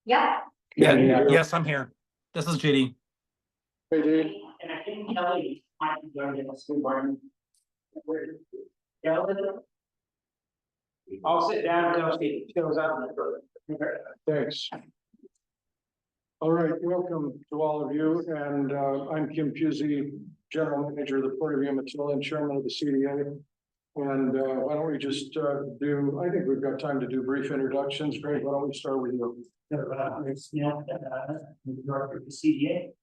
Yeah. Yes, I'm here. This is JD. Hey, Dave. And I think Kelly might be going to the school board. Kelly? I'll sit down until she shows up. Thanks. All right, welcome to all of you, and I'm Kim Pusey, General Manager of the Port of Umatilla and Chairman of the CDA. And why don't we just do, I think we've got time to do brief introductions. Greg, why don't we start with you? Rick Smith, Director of the CDA.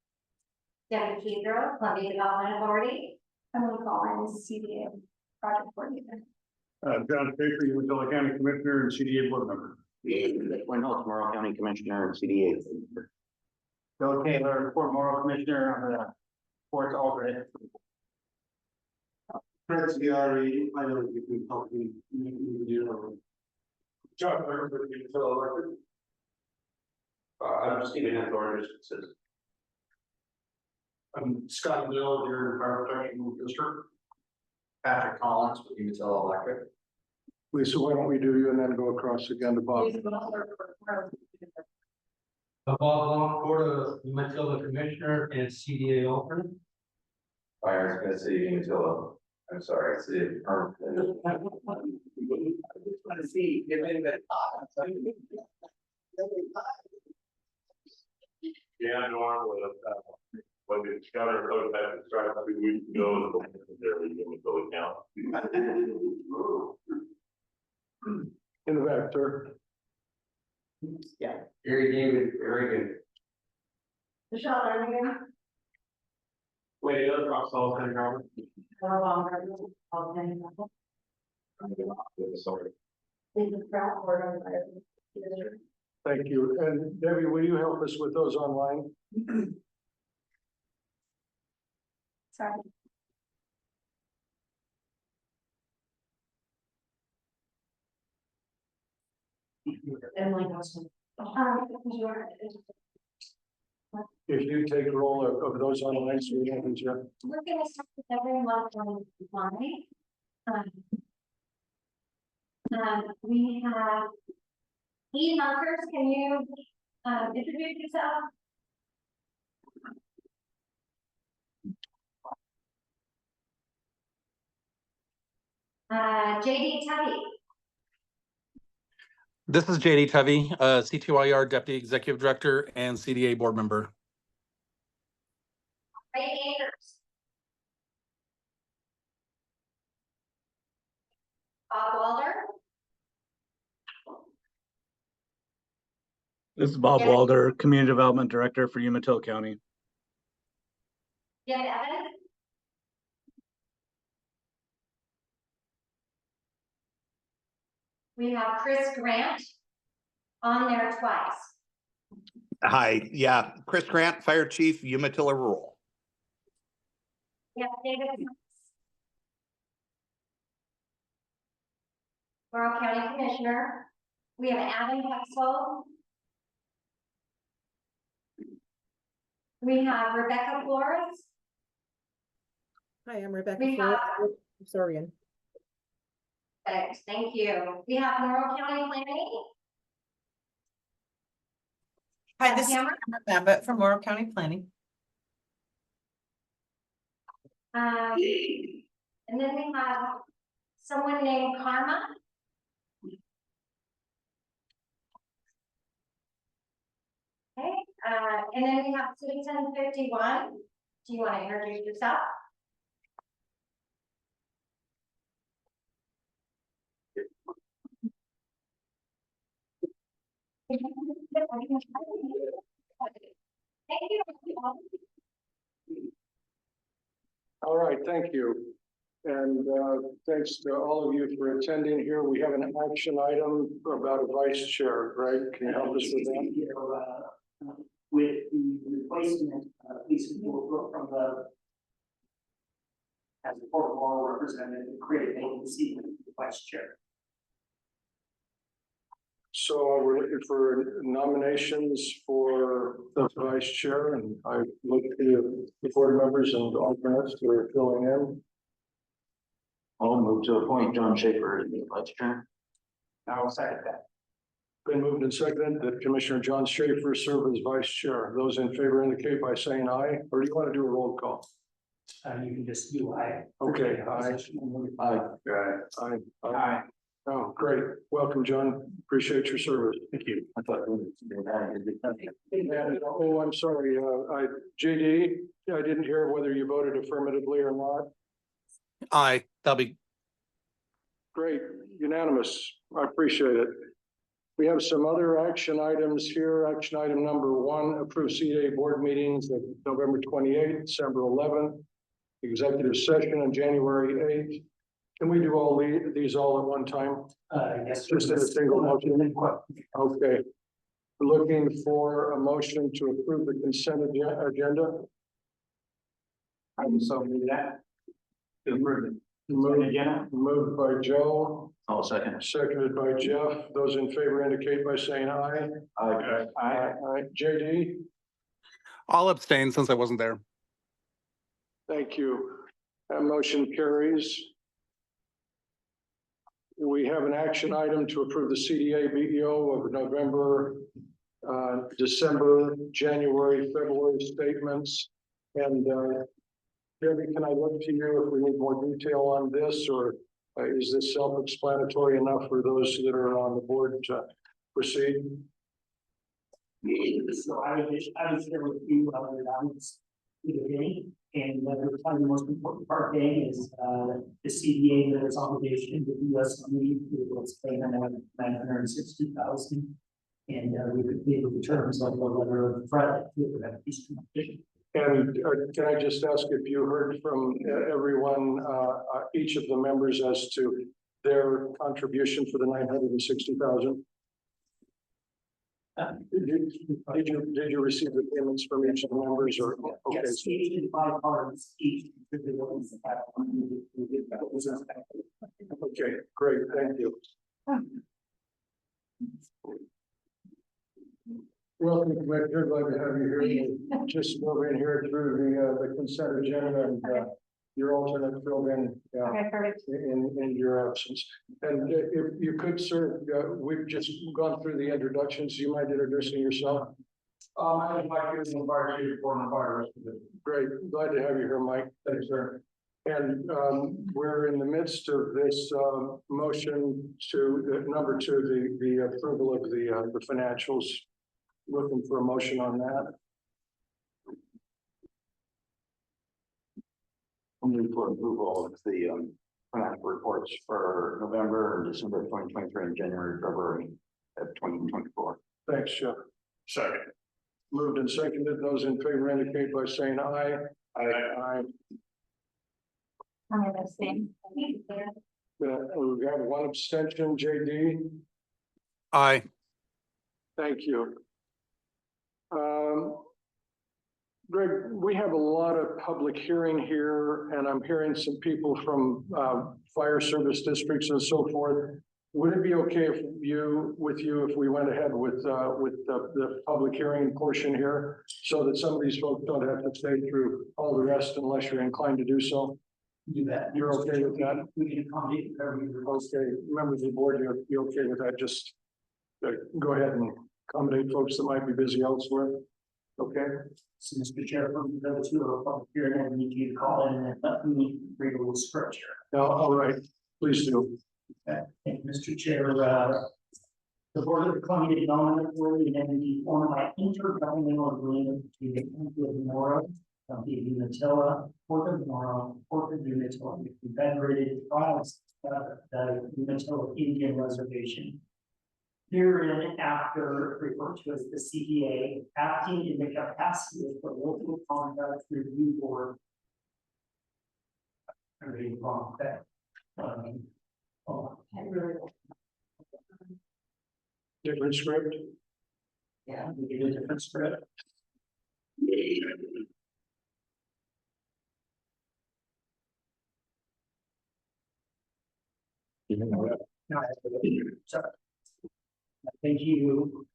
Debbie Pedro, Columbia Development Authority. Emily Collins, CDA Project Coordinator. John Baker, Umatilla County Commissioner and CDA Board Member. Quinn Holtz, Morrow County Commissioner and CDA. Bill Taylor, Port Morrow Commissioner on the Port's alternate. Fred Ciari, I know you can help me. John, I'm Stephen Hathor, citizen. I'm Scott Mill, your Fire Protection District. Patrick Collins with Umatilla Electric. Lisa, why don't we do you and then go across again to Bob? Bob Long, Board of Umatilla Commissioner and CDA alternate. Fire Smith, City of Umatilla. I'm sorry, City of I just want to see if anybody. Yeah, Norm, when the counter prototype started 2 weeks ago, there in Umatilla County. In the back, sir. Yeah. Gary David, very good. Michelle, are you going? Wait, the other rock's all kind of gone. No longer. Okay. Sorry. This is Brad, Board of Fire. Thank you. And Debbie, will you help us with those online? Sorry. Emily Wilson. If you take roll of those online, so we don't lose you. We're gonna start with everyone on line. We have Ian Hunkers, can you introduce yourself? JD Tubby. This is JD Tuvey, C2IR Deputy Executive Director and CDA Board Member. Ray Akers. Bob Walder. This is Bob Walder, Community Development Director for Umatilla County. Jim Evans. We have Chris Grant on there twice. Hi, yeah, Chris Grant, Fire Chief, Umatilla Rural. We have David Morrow County Commissioner. We have Adam Hexel. We have Rebecca Flores. Hi, I'm Rebecca We Flores, have, historian. thank you. We have Morrow County Planning. Hi, this is Cameron. Abbott from Morrow County Planning. And then we have someone named Karma. Okay, and then we have Citizen 51. Do you want to introduce yourself? Thank you. All right, thank you. And thanks to all of you for attending here. We have an action item about a vice chair. Greg, can you help us with that? With the replacement, Lisa Moore from the as the Port Morrow representative, create a vacancy with the vice chair. So we're looking for nominations for the vice chair, and I look to the board members and alternates who are filling in. I'll move to appoint John Schaefer as the vice chair. I will second that. Been moved and seconded that Commissioner John Schaefer serve as vice chair. Those in favor indicate by saying aye, or do you want to do a roll call? You can just do I. Okay, aye. Aye. Aye. Oh, great. Welcome, John. Appreciate your service. Thank you. And, oh, I'm sorry, JD, I didn't hear whether you voted affirmatively or not. Aye, that'll be, Great, unanimous. I appreciate it. We have some other action items here. Action item number 1, approve CDA board meetings of November 28th, December 11th, executive session on January 8th. Can we do all these all at one time? Yes. Just in a single motion? Okay. Looking for a motion to approve the consent agenda. I will so do that. To approve it. Moved by Joe, I'll second. seconded by Jeff. Those in favor indicate by saying aye. Aye. Aye. JD, I'll abstain since I wasn't there. thank you. That motion carries. We have an action item to approve the CDA BEO of November, December, January, February statements. And Debbie, can I look to you if we need more detail on this, or is this self-explanatory enough for those that are on the board to proceed? So I was there with you, the beginning, and probably the most important part thing is, the CDA, that is obligation to the US Army, was payment of 960,000. And, we could be the terms of the letter of credit with that piece of competition. And can I just ask if you heard from everyone, each of the members as to their contribution for the 960,000? Did you receive the payments from each of the members, or? Okay. Yes, each of the 5 parties, each. Okay, great, thank you. Welcome, Commissioner, glad to have you here. Just moving here through the consent agenda, and your alternate filled in Okay, perfect. in your absence. And if you could, sir, we've just gone through the introductions. You mind introducing yourself? I'm Mike, fire chief, former fire. Great, glad to have you here, Mike. Thanks, sir. And we're in the midst of this motion to number 2, the approval of the financials. Looking for a motion on that. I'll move for approval of the financial reports for November and December of 2023 and January, February of 2024. Thanks, Jeff. Second. Moved and seconded. Those in favor indicate by saying aye. Aye. I'm gonna abstain. We have one abstention, JD. Aye. Thank you. Greg, we have a lot of public hearing here, and I'm hearing some people from fire service districts and so forth. Would it be okay if we went ahead with the public hearing portion here, so that some of these folks don't have to stay through all the rest unless you're inclined to do so? Do that. You're okay with that? We can accommodate whatever you want. Okay, members of the board, you're okay with that? Just go ahead and accommodate folks that might be busy elsewhere. Okay. So, Mr. Chair, from those who are public hearing, I need you to call in and let me read a little script here. Now, all right, please do. Okay. Thank you, Mr. Chair. The Board of the Columbia Development Authority and the form by intergovernmental agreement between the County of Morrow, County of Umatilla, Port of Morrow, Port of Umatilla, the Confederated Tribes, the Umatilla Indian Reservation. Herein after referred to as the CDA, acting in the capacity of the local contract review board. I read wrong there. Different script. Yeah, we get a different script. Sorry. Thank you,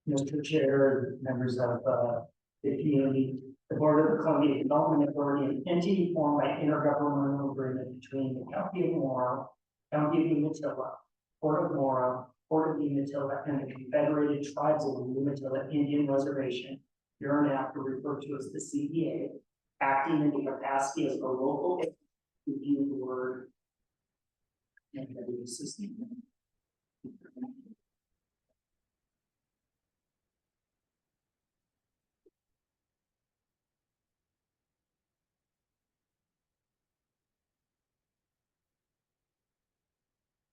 Mr. Chair, members of the community. The Board of the Columbia Development Authority, an entity formed by intergovernmental agreement between the County of Morrow, County of Umatilla, Port of Morrow, Port of Umatilla, and the Confederated Tribes of the Umatilla Indian Reservation, hereinafter referred to as the CDA, acting in the capacity as the local review board. And the assistant.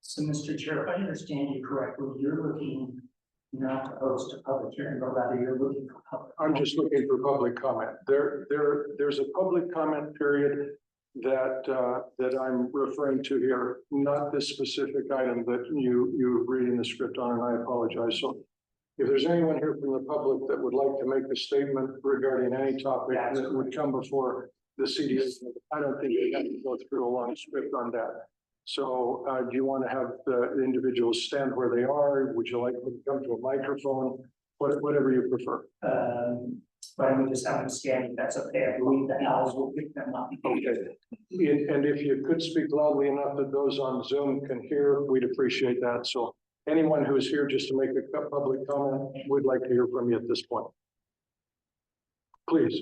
So, Mr. Chair, if I understand you correctly, you're looking not to host a public hearing, but rather you're looking for public. I'm just looking for public comment. There's a public comment period that I'm referring to here, not this specific item that you read in the script on, and I apologize. So if there's anyone here from the public that would like to make a statement regarding any topic that would come before the CDA, I don't think we have to go through a long script on that. So do you want to have the individuals stand where they are? Would you like them to come to a microphone? Whatever you prefer. Why don't we just have them stand, if that's okay? I believe the owls will pick them up. Okay. And if you could speak loudly enough that those on Zoom can hear, we'd appreciate that. So anyone who is here just to make a public comment, we'd like to hear from you at this point. Please.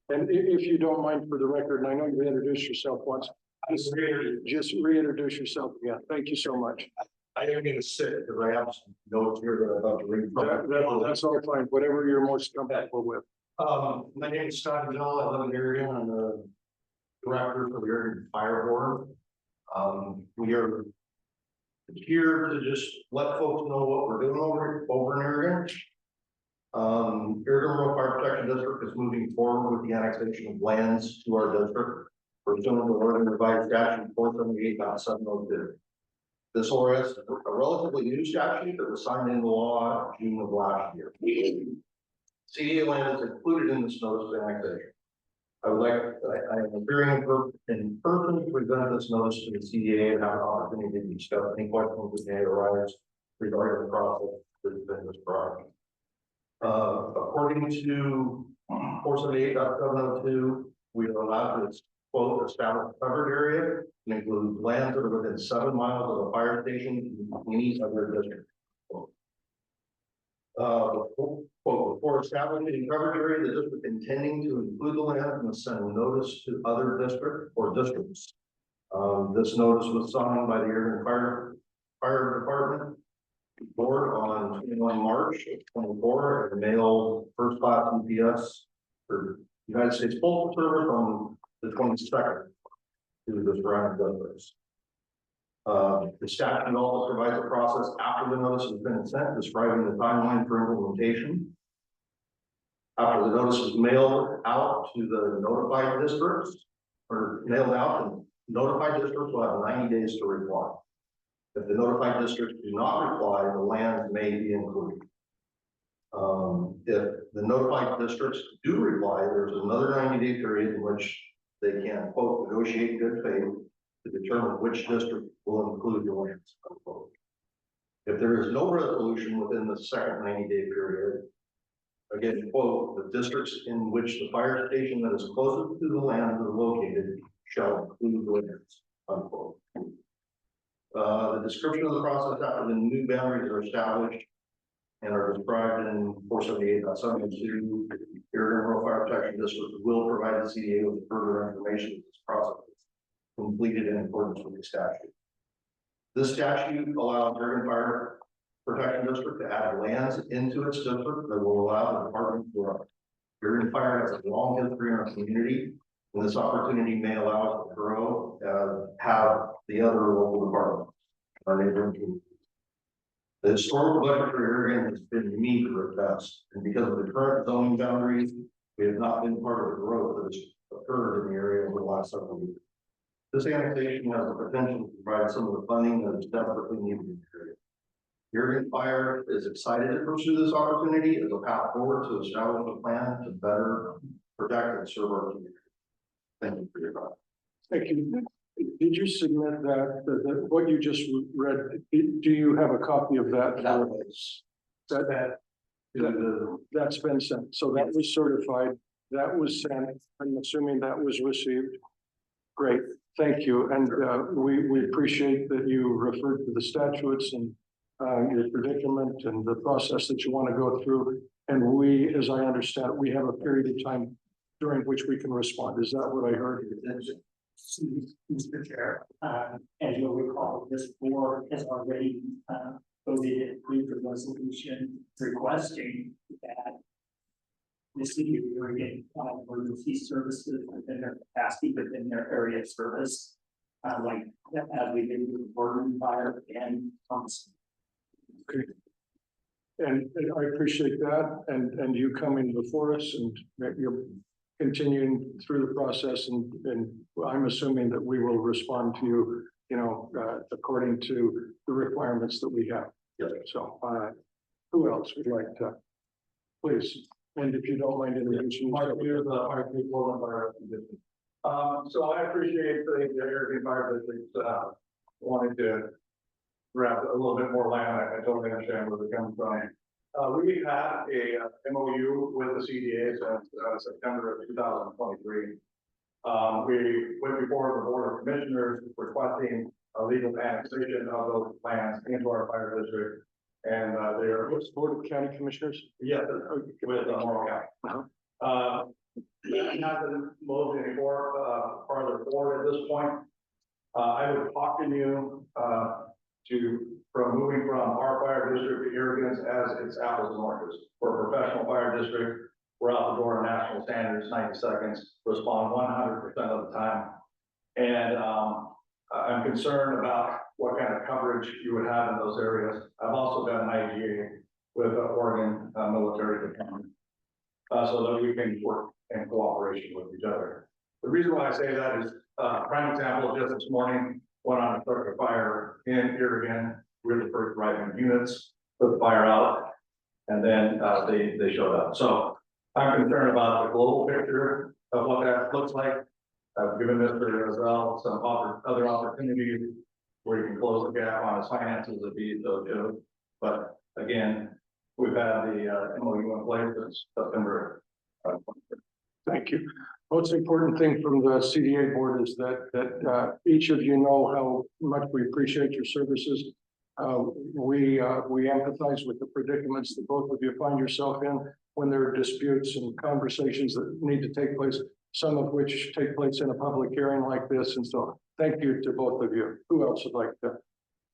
And if you don't mind, for the record, and I know you introduced yourself once, just reintroduce yourself again. Thank you so much. I am gonna sit because I have some notes here that I'm about to read from. That's all fine, whatever you're most comfortable with. My name is Scott Bell. I live in the area. I'm the director for the Oregon Fire Board. We are here to just let folks know what we're doing over in Oregon. Oregon Rural Fire Protection District is moving forward with the annexation of lands to our district pursuant to Oregon Revised Statute 478.702. This ORS is a relatively new statute that was signed into law in June of last year. CDA land is included in this notice of annexation. I am appearing in person to present this notice to the CDA and have an opportunity to discuss any questions that may arise regarding the process that has been described. According to 478.702, we are allowed to quote establish a covered area and include lands that are within 7 miles of a fire station in any other district. Before establishing a covered area, the district intending to include the land must send a notice to other district or districts. This notice was signed by the Oregon Fire Department board on 21 March of 24 and mailed first class UPS for United States Postal Service on the 22nd to the surrounding districts. The statute also provides a process after the notice has been sent, describing the timeline for implementation. After the notice is mailed out to the notified districts, or mailed out, the notified districts will have 90 days to reply. If the notified districts do not reply, the land may be included. If the notified districts do reply, there's another 90-day period in which they can, quote, negotiate good faith to determine which district will include the lands, unquote. If there is no resolution within the second 90-day period, again, quote, the districts in which the fire station that is closest to the land is located shall include the lands, unquote. The description of the process after the new boundaries are established and are described in 478.702, the Oregon Rural Fire Protection District will provide the CDA with further information of this process completed in accordance with the statute. This statute allows Oregon Fire Protection District to add lands into its district that will allow the department to grow. Oregon Fire has a long history in our community, and this opportunity may allow us to grow, have the other local departments, our neighboring communities. The historical budget for Oregon has been meager at best, and because of the current zoning boundaries, we have not been part of the growth that has occurred in the area over the last several years. This annexation has the potential to provide some of the funding that is desperately needed in the area. Oregon Fire is excited to pursue this opportunity as a path forward to establish a plan to better protect and serve our community. Thank you for your time. Thank you. Did you submit that what you just read? Do you have a copy of that? That's been sent. So that was certified. That was sent. I'm assuming that was received. Great. Thank you. And we appreciate that you referred to the statutes and your predicament and the process that you want to go through. And we, as I understand it, we have a period of time during which we can respond. Is that what I heard? Mr. Chair, as you'll recall, this board has already, voted a brief resolution requesting that the city of Oregon emergency services within their capacity, within their area of service, like as we did with the Borden fire and Thompson. Okay. And I appreciate that and you coming before us and that you're continuing through the process and I'm assuming that we will respond to you, according to the requirements that we have. Yes. So, who else would like to, please, and if you don't mind introducing yourself. So I appreciate the Oregon Fire District, wanting to grab a little bit more land. I totally understand where they're coming from. We had a MOU with the CDA since September of 2023. We went before the Board of Commissioners requesting a legal annexation of those lands into our fire district. And they're What's the Board of County Commissioners? with Morrow County. That hasn't moved any more farther forward at this point. I would caution you from moving from our fire district to Oregon's as it's apples and oranges. For a professional fire district, we're out the door in national standards, 90 seconds, respond 100% of the time. And I'm concerned about what kind of coverage you would have in those areas. I've also done an IGA with Oregon Military Department so that we can work in cooperation with each other. The reason why I say that is, prime example, just this morning, went on to start a fire in Oregon. We were the first arriving units, put the fire out, and then they showed up. So I'm concerned about the global picture of what that looks like. I've given Mr. Rosell some other opportunities where you can close the gap on his finances of BSO. But again, we've had the MOU in place since September. Thank you. Most important thing from the CDA board is that each of you know how much we appreciate your services. We empathize with the predicaments that both of you find yourself in when there are disputes and conversations that need to take place, some of which take place in a public hearing like this. And so thank you to both of you. Who else would like to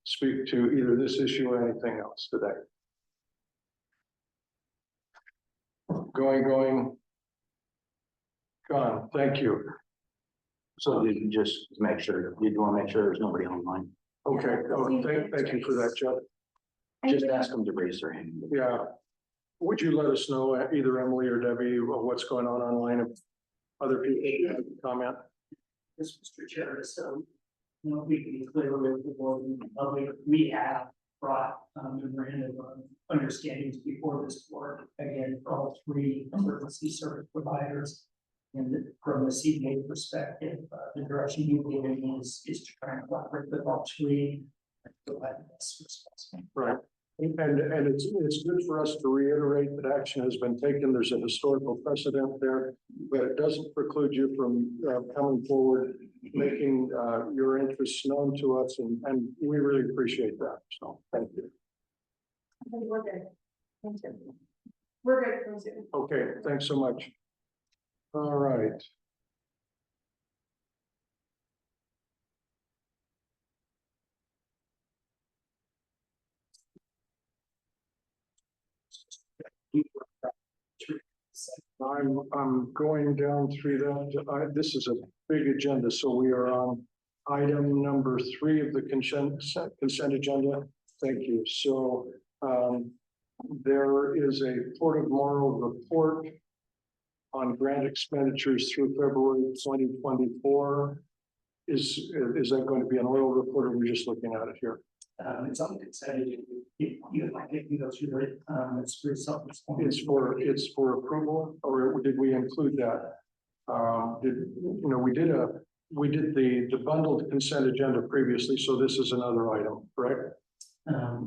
speak to either this issue or anything else today? Going. Gone. Thank you. So you can just make sure, you want to make sure there's nobody online. Okay. Oh, thank you for that, Jeff. Just ask them to raise their hand. Yeah. Would you let us know, either Emily or Debbie, what's going on online? If other people have a comment? Yes, Mr. Chair, so, we can be clear with the board and the public, we have brought memorandum of understandings before this board, again, for all three emergency service providers. And from the CDA perspective, the direction you giving is to try and collaborate with all three and provide the best response. Right. And it's good for us to reiterate that action has been taken. There's a historical precedent there, but it doesn't preclude you from coming forward, making your interests known to us, and we really appreciate that. So thank you. We're good. Thank you. We're good. Thank you. Okay, thanks so much. All right. I'm going down through that. This is a big agenda, so we are on item number 3 of the consent agenda. Thank you. So there is a Port of Morrow report on grant expenditures through February 2024. Is that going to be an oil report, or are we just looking at it here? It's on the consent agenda. You might get go through it. It's for self-explanatory. It's for approval, or did we include that? We did the bundled consent agenda previously, so this is another item, correct?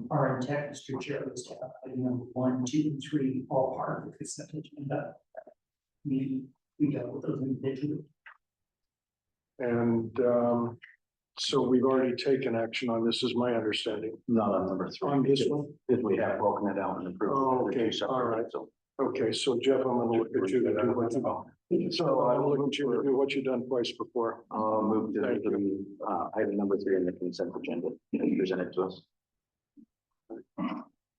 Our intent, Mr. Chair, was to have item number 1, 2, and 3 all part of the consent agenda. We dealt with those individually. And So we've already taken action on this, is my understanding. Not on number three. On this one? If we have broken it out and approved. Oh, okay, all right. So. Okay, so Jeff, I'm gonna look at you to do what you, so I'll look at you to do what you've done twice before. I'll move to Thank item number 3 in the consent agenda and present it to us.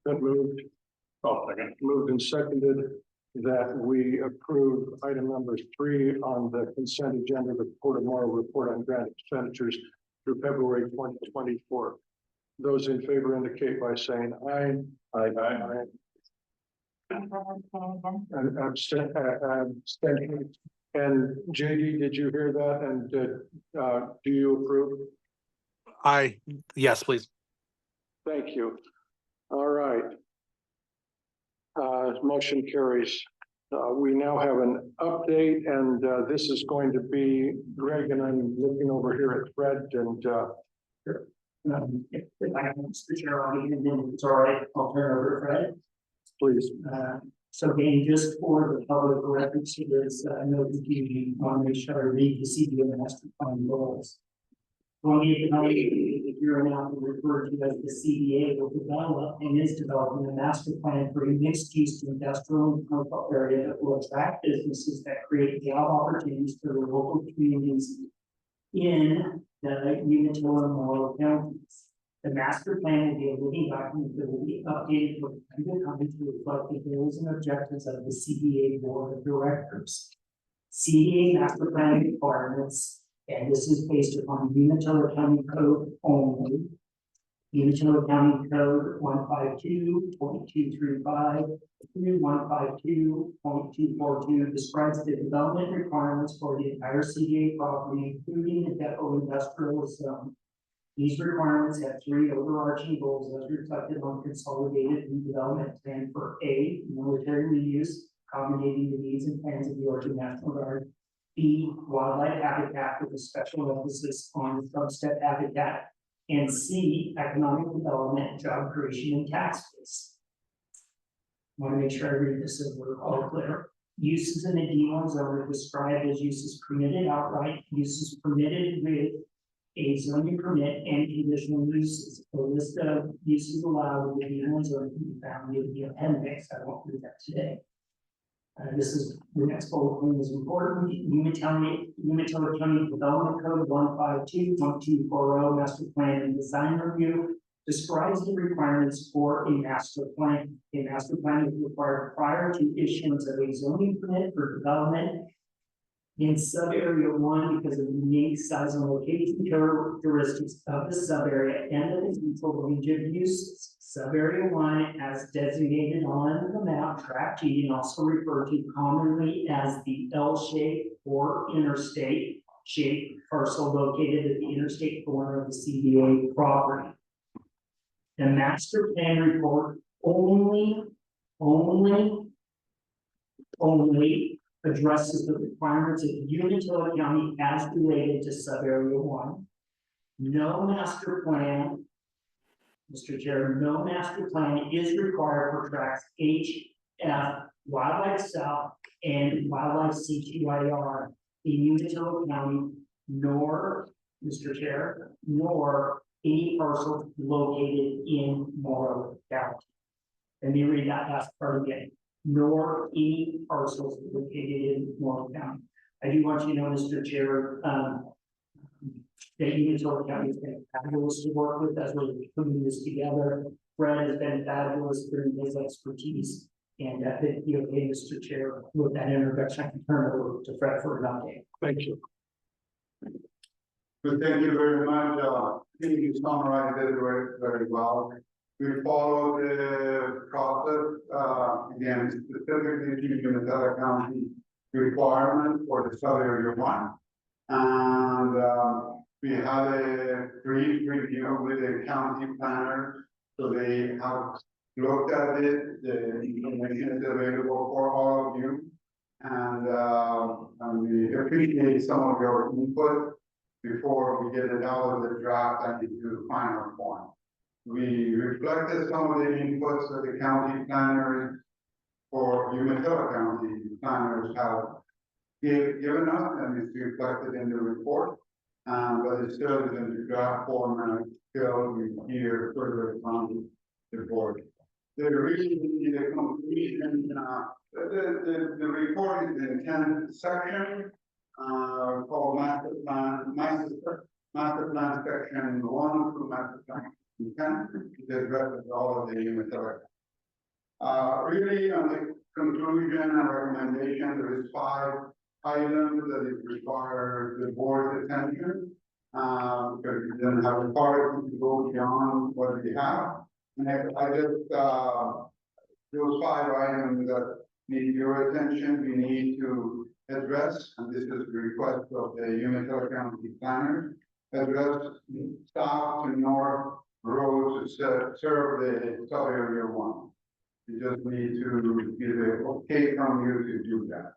Been moved. Oh, second. Moved and seconded that we approve item number 3 on the consent agenda, the Port of Morrow report on grant expenditures through February 2024. Those in favor indicate by saying aye. Aye. And abstention. And JD, did you hear that? And do you approve? Yes, please. Thank you. All right. Motion carries. We now have an update, and this is going to be Greg, and I'm looking over here at Fred and If I can, Mr. Chair, I'll begin, and it's all right, I'll turn over to Fred. please. So again, just for the public record, so there's no confusion, I want to make sure I read the CDA master plan goals. Columbia County, if you're now referred to as the CDA, will develop and is developing a master plan for a mixed-use industrial and commercial area that will attract businesses that create job opportunities for the local communities in the Umatilla and Morrow counties. The master plan will be a living document that will be updated with time to reflect the goals and objectives of the CDA board of directors. CDA master plan requirements, and this is based upon Umatilla County Code only. Umatilla County Code 152.235 through 152.242 describes the development requirements for the entire CDA property, including the depot industrial zone. These requirements have 3 overarching goals as reflected on consolidated redevelopment plan for A, military reuse, accommodating the needs and plans of the Oregon National Guard. B, wildlife habitat with a special emphasis on subset habitat. And C, economic development, job creation, and tax base. I want to make sure I read this so we're all clear. Uses in the D1 zone are described as uses permitted outright, uses permitted with a zoning permit, and conditional uses. A list of uses allowed in the D1 zone can be found in the appendix. I won't read that today. This is the next bullet point is important. Umatilla County Development Code 152.1240 Master Plan and Design Review describes the requirements for a master plan. A master plan is required prior to issuance of a zoning permit for development in sub-area 1 because of the unique size and location characteristics of the sub-area and the potential range of uses. Sub-area 1, as designated on the map, track G, and also referred to commonly as the L-shaped or interstate shaped parcel located at the interstate corner of the CDA property. The master plan report only addresses the requirements of Umatilla County as related to sub-area 1. No master plan, Mr. Chair, no master plan is required for tracks H, F, Wildlife South, and Wildlife CTYR in Umatilla County, nor, Mr. Chair, nor any parcel located in Morrow County. Let me read that last part again. Nor any parcels located in Morrow County. I do want you to know, Mr. Chair, that Umatilla County has been fabulous to work with as we're putting this together. Fred has been fabulous bringing his expertise. And I think you okay, Mr. Chair, with that introduction, I can turn it over to Fred for an update. Thank you. Well, thank you very much. I think you summarized it very well. We follow the process, again, specifically to Umatilla County requirement for the sub-area 1. And we had a brief review with the county planner. So they have looked at it, the information is available for all of you. And we appreciate some of your input before we get it out of the draft and into the final form. We reflected some of the inputs that the county planners for Umatilla County planners have given us, and it's reflected in the report. but it's still in the draft form and still we hear further from the board. The reading, the conclusion, the report is in 10 section, called master plan section 1 through master plan 10, it addresses all of the utility. Really, on the conclusion and recommendation, there is 5 items that it requires the board's attention. Because you didn't have authority to go beyond what we have. And I just, those 5 items that need your attention, we need to address, and this is the request of the Umatilla County planners, address south to north roads to serve the sub-area 1. You just need to get the okay from you to do that.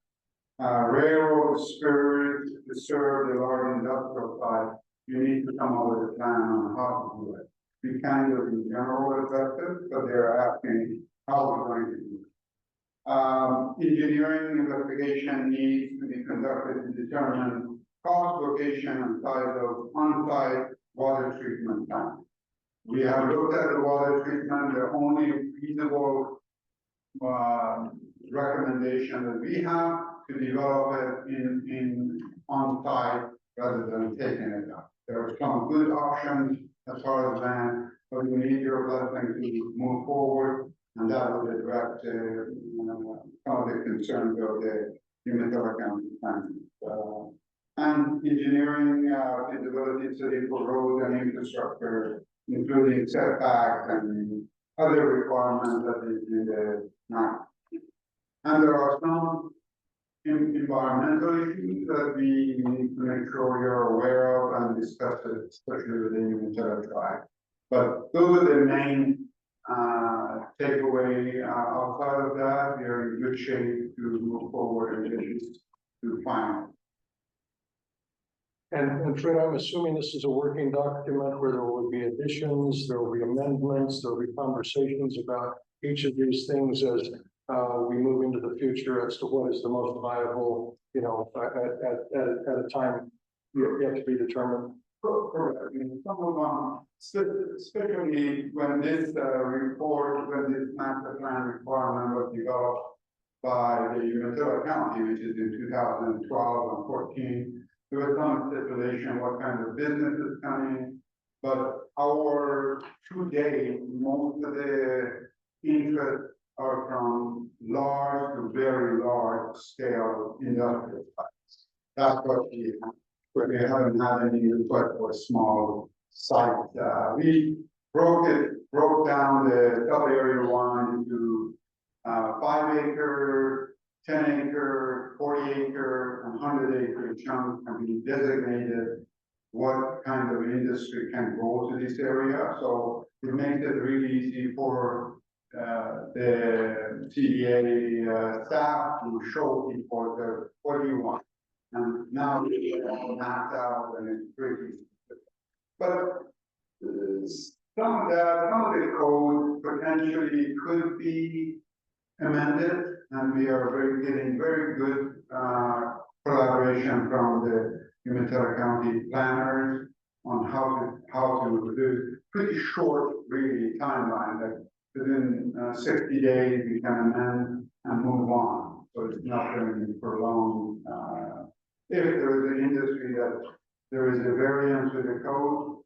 Railroad spurs to serve the large industrial side, you need to come up with a plan on how to do it. We kind of in general address it, but they're asking how we're going to do it. Engineering investigation needs to be conducted to determine cost, location, and size of on-site water treatment plant. We have looked at the water treatment, the only feasible recommendation that we have to develop it in on-site rather than taking it out. There are some good options as far as that, but we need your blessing to move forward, and that will address some of the concerns of the Umatilla County plan. And engineering feasibility study for roads and infrastructure, including setbacks and other requirements that is in the map. And there are some environmental issues that we need to make sure you're aware of and discuss it, especially with the Umatilla tribe. But those are the main takeaway. Outside of that, we are in good shape to move forward and to final. And Fred, I'm assuming this is a working document where there will be additions, there will be amendments, there will be conversations about each of these things as we move into the future as to what is the most viable, you know, at a time yet to be determined. Correct. I mean, some of them, especially when this report, when this master plan requirement was developed by the Umatilla County, which is in 2012 and 14, there was some stipulation what kind of business is coming, but our today, most of the interest are from large to very large scale industrial sites. That's what we have. We haven't had any request for small sites. We broke down the sub-area 1 into 5 acre, 10 acre, 40 acre, and 100 acre chunks, and we designated what kind of industry can go to this area. So it makes it really easy for the CDA staff to show people what do you want. And now it's all mapped out and it's pretty. But some of the code potentially could be amended, and we are getting very good collaboration from the Umatilla County planners on how to do pretty short, really timeline that within 60 days we can amend and move on. So it's not going to be prolonged. If there is an industry that there is a variance with the code,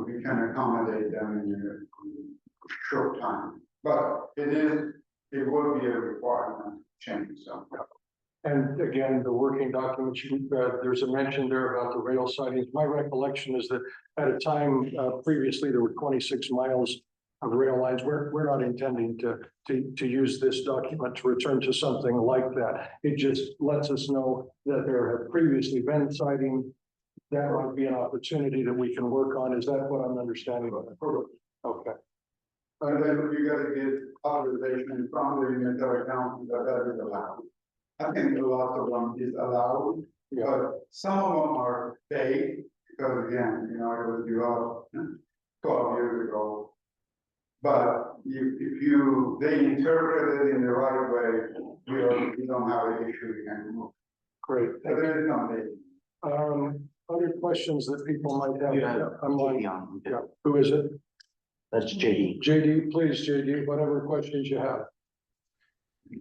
we can accommodate them in a short time. But it will be a requirement to change some. And again, the working documents, there's a mention there about the rail sidings. My recollection is that at a time previously, there were 26 miles of rail lines. We're not intending to use this document to return to something like that. It just lets us know that there have previously been siding. That might be an opportunity that we can work on. Is that what I'm understanding? Okay. And then you got to get authorization from the Umatilla County that is allowed. I think a lot of them is allowed, but some of them are fake, because again, you know, it was developed 12 years ago. But if they interpret it in the right way, we don't have an issue, we can move. Great. But there is something. other questions that people might have? You have Yeah, I'm like, JD on. yeah, who is it? That's JD. JD, please, JD, whatever questions you have.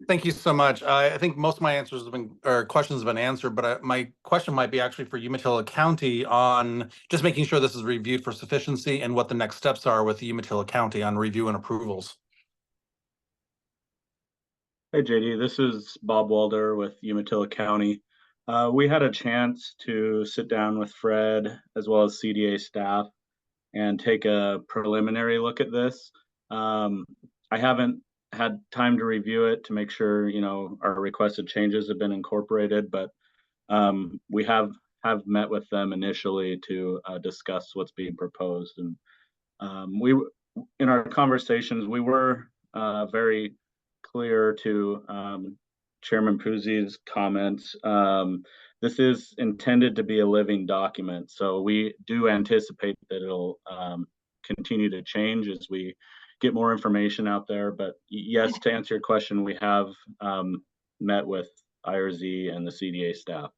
Thank you so much. I think most of my answers have been, or questions have been answered, but my question might be actually for Umatilla County on just making sure this is reviewed for sufficiency and what the next steps are with Umatilla County on review and approvals. Hey JD, this is Bob Walder with Umatilla County. We had a chance to sit down with Fred as well as CDA staff and take a preliminary look at this. I haven't had time to review it to make sure, our requested changes have been incorporated, but we have met with them initially to discuss what's being proposed. And in our conversations, we were very clear to Chairman Puzzi's comments. This is intended to be a living document, so we do anticipate that it'll continue to change as we get more information out there. But yes, to answer your question, we have met with IRZ and the CDA staff.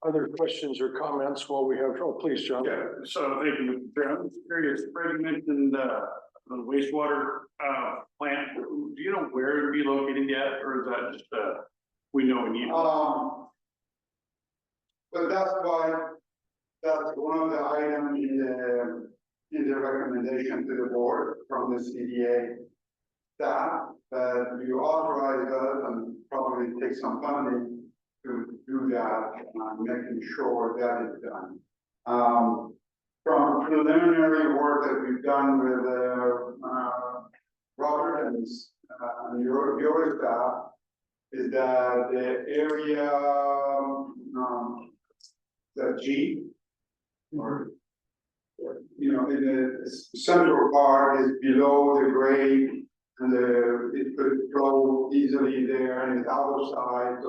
Other questions or comments while we have, oh, please, John. Yeah, so thank you, Mr. Chair. I'm curious, Fred mentioned the wastewater plant. Do you know where it'd be located yet, or is that just we know we need? But that's one of the items in the recommendation to the board from the CDA staff, that you authorize us and probably take some funding to do that, making sure that is done. From preliminary work that we've done with Robert and your staff, is that the area, the G, or in the central part is below the grade, and it could flow easily there, and it's outside, so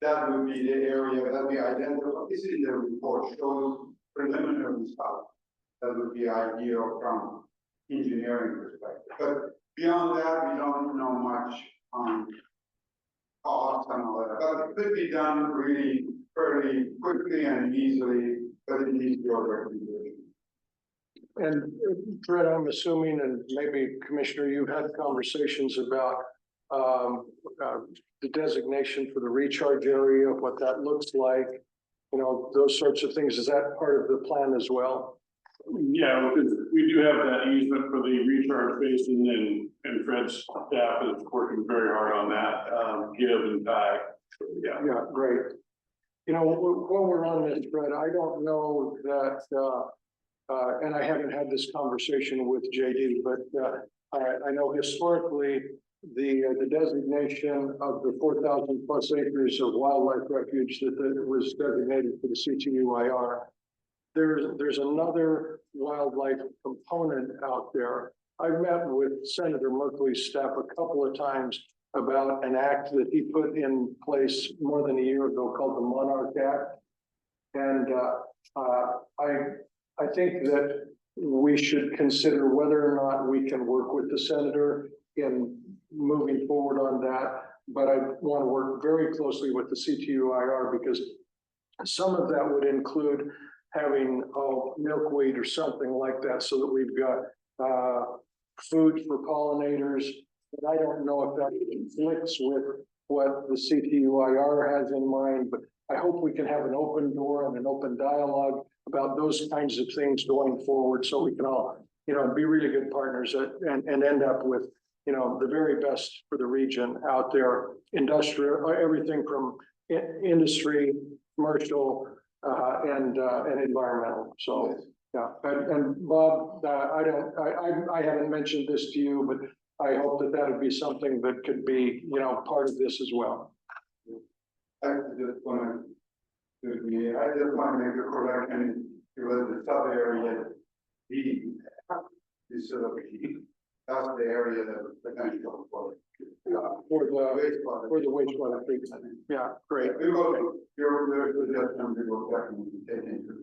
that would be the area that we identify. This is in the report, shows preliminary stuff. That would be ideal from engineering perspective. But beyond that, we don't know much on cost and all that. But it could be done really fairly quickly and easily, but it needs your recommendation. And Fred, I'm assuming, and maybe Commissioner, you've had conversations about the designation for the recharge area, what that looks like, those sorts of things. Is that part of the plan as well? Yeah, because we do have that easement for the recharge basin, and Fred's staff is working very hard on that, give and back. Yeah. Yeah, great. While we're on this, Fred, I don't know that, and I haven't had this conversation with JD, but I know historically the designation of the 4,000 plus acres of wildlife refuge that was designated for the CTUIR. There's another wildlife component out there. I've met with Senator Merkley's staff a couple of times about an act that he put in place more than a year ago called the Monarch Act. And I think that we should consider whether or not we can work with the senator in moving forward on that. But I want to work very closely with the CTUIR, because some of that would include having milkweed or something like that, so that we've got food for pollinators. And I don't know if that conflicts with what the CTUIR has in mind, but I hope we can have an open door and an open dialogue about those kinds of things going forward, so we can all, be really good partners and end up with, the very best for the region out there, industrial, everything from industry, commercial, and environmental. So, yeah. And Bob, I haven't mentioned this to you, but I hope that would be something that could be, part of this as well. I just want to make a correction. It was the sub area B, instead of B. That's the area that potential for the wastewater treatment. Yeah, great. Your suggestion we will definitely take into.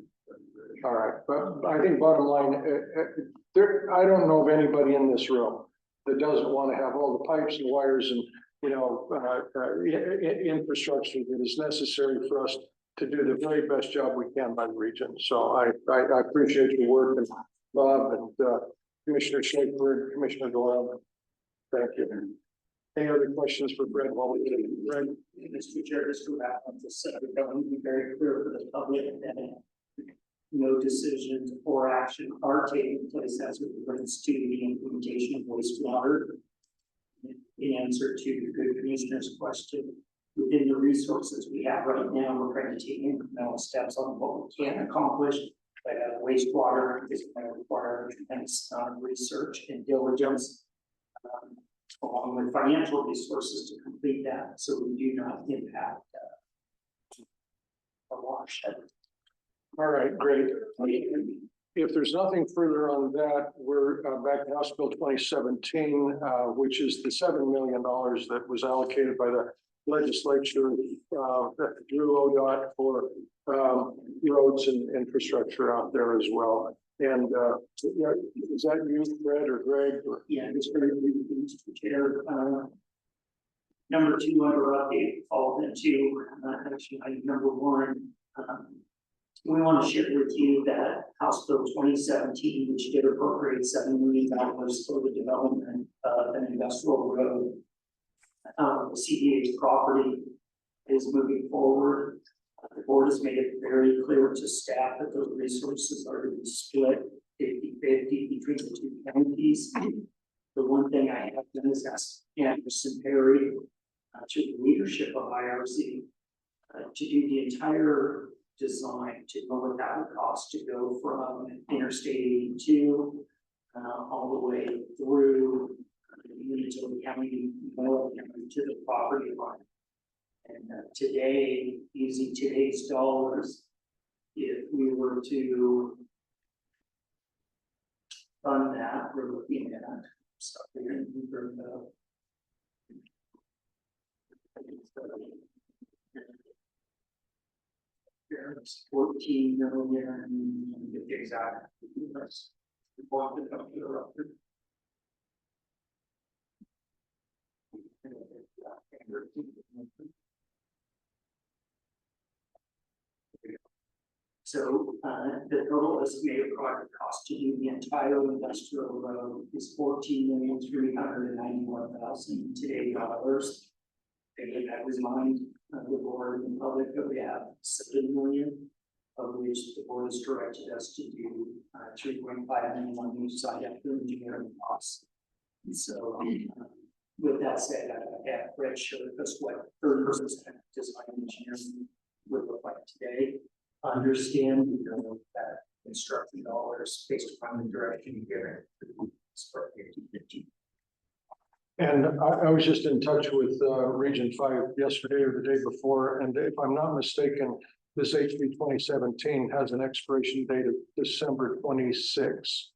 All right, but I think bottom line, I don't know of anybody in this room that doesn't want to have all the pipes and wires and infrastructure that is necessary for us to do the very best job we can by the region. So I appreciate your work, and Bob and Commissioner Shaker, Commissioner Doyle. Thank you. Any other questions for Brett while we get Greg? Mr. Chair, just to wrap up this, I want to be very clear for the public that no decisions or action are taking place as it relates to the implementation of wastewater. In answer to the good commissioner's question, within the resources we have right now, we're trying to take incremental steps on what we can accomplish. Wastewater is going to require a tremendous amount of research and diligence, along with financial resources to complete that, so we do not impact a watershed. All right, great. If there's nothing further on that, we're back to House Bill 2017, which is the $7 million that was allocated by the legislature through ODOT for roads and infrastructure out there as well. And is that you, Fred, or Greg? Or? Yeah, it's very Mr. Chair. Number two under update, followed into actually item number one. We want to share with you that House Bill 2017, which did appropriate $7 million for the development of an industrial road, CDA's property, is moving forward. The board has made it very clear to staff that those resources are to be split 50-50 between the two counties. The one thing I have done is ask Anderson Perry, to the leadership of IRC, to do the entire design to know what that would cost to go from Interstate 82 all the way through Umatilla County, Moore County to the property line. And today, using today's dollars, if we were to fund that, we're looking at something from the there's 14 million, get the exact numbers. So the total estimated project cost to do the entire industrial road is $14,391,000 today dollars. Again, that was mine, the board and public that we have $7 million, of which the board has directed us to do $3.5 million on each side after engineering costs. And so with that said, I have Fred show us what 30% design engineering would look like today. Understand that construction dollars based upon the direction you give it. 50-50. And I was just in touch with Region 5 yesterday or the day before, and if I'm not mistaken, this HB 2017 has an expiration date of December 26.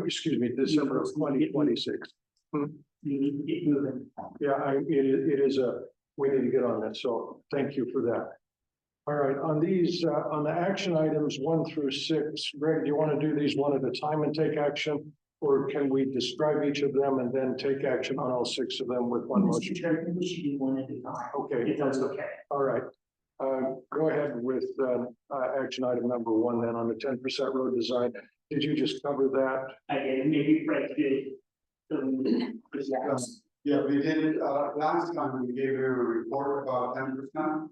Excuse me, December of 2026. You need to get moving. Yeah, it is we need to get on that, so thank you for that. All right, on these, on the action items 1 through 6, Greg, do you want to do these one at a time and take action? Or can we describe each of them and then take action on all 6 of them with one motion? Mr. Chair, I think we should do one at a time. Okay. If that's okay. All right. Go ahead with action item number 1 then on the 10% road design. Did you just cover that? I did, maybe Fred did. Yeah, we did it, last time we gave you a report about 10%.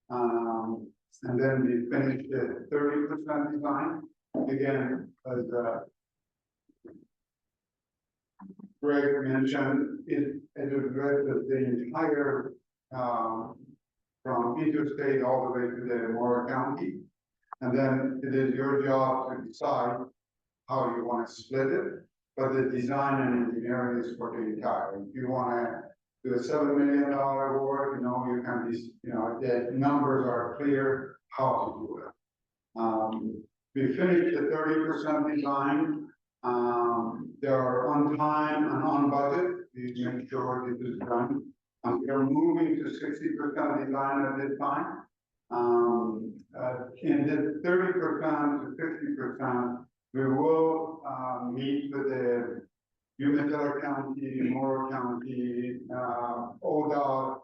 And then we finished the 30% design. Again, as Greg mentioned, it addresses the entire, from interstate all the way to the Moore County. And then it is your job to decide how you want to split it. But the design and engineering is for the entire. If you want to do a $7 million award, you can be, the numbers are clear how to do it. We finished the 30% design. They are on time and on budget. We make sure this is done. We are moving to 60% design at this time. In the 30% to 50%, we will meet with the Umatilla County, Morrow County, ODOT,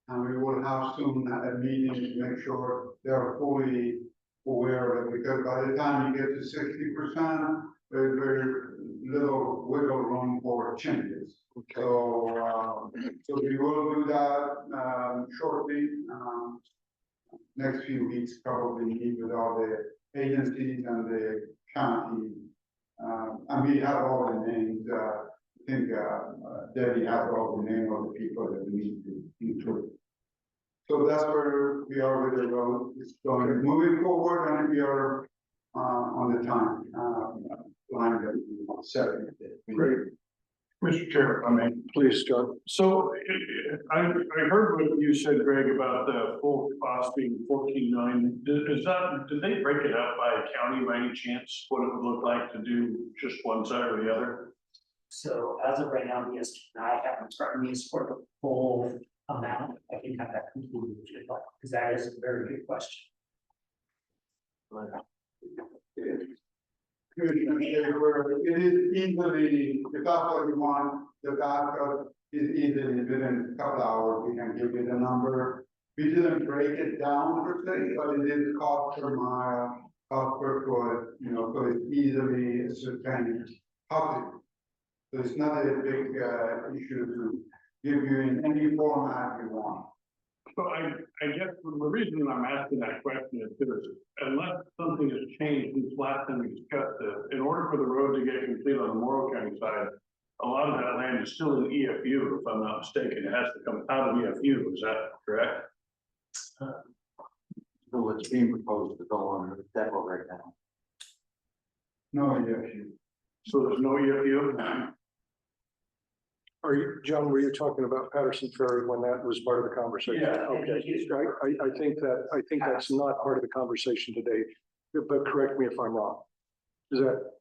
and we will have soon a meeting to make sure they're fully aware of it, because by the time you get to 60%, there's very little wiggle room for changes. So we will do that, shortly, next few weeks, probably meet with all the agencies and the county. And we have all the names, I think, Debbie has all the names of the people that we need to include. So that's where we are with the road. It's going, moving forward, and we are, on the time, line that we set. Great. Mr. Chair, I mean, please, John. So I heard what you said, Greg, about the full cost being 14.9. Did they break it up by county by any chance? What it would look like to do just one side or the other? So as of right now, yes, I haven't started me for the full amount. I can have that concluded, because that is a very good question. It is easily, if that's what you want, the backup is easily within a couple hours, we can give you the number. We didn't break it down per se, but it is cost per mile, cost per foot, you know, so it's easily ascertained. So it's not a big issue to give you in any format you want. So I guess the reason I'm asking that question is because unless something has changed since last time we discussed this, in order for the road to get complete on the Morrow County side, a lot of that land is still in EFU, if I'm not mistaken. It has to come out of EFU, is that correct? So what's being proposed to go on the depot right now? No, yes, So there's no EFU? Are you, John, were you talking about Patterson Ferry when that was part of the conversation? Yeah. Okay, I think that's not part of the conversation today, but correct me if I'm wrong. Is that?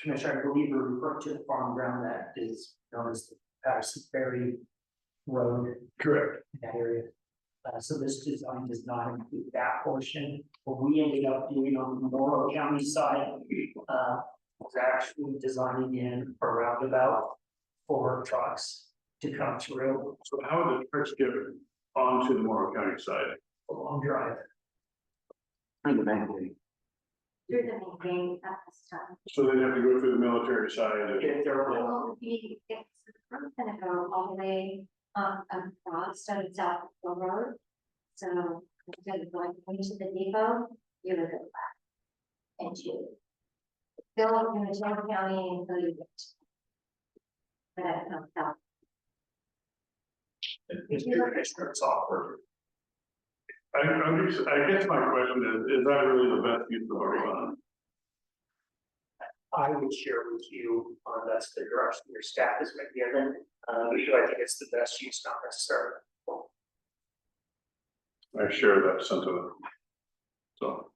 Commissioner, I believe we're referring to the farm ground that is known as the Patterson Ferry Road. Correct. In that area. So this design does not include that portion. What we ended up doing on the Morrow County side, was actually designing in a roundabout for trucks to come through. So how would the trucks get onto the Morrow County side? A long drive. Through the main gate. Through the main gate at this time. So they'd have to go through the military side. If there are, Well, it's gonna go all the way across to the South Road. So instead of going into the depot, you would go back into Philip, Umatilla County, and so you get. But that comes out. it's Commissioner, it's awkward. I guess my question is that really the best use of our funds? I would share with you, that's the direction your staff has been given. So I think it's the best use, not necessarily. I share that sentiment. So.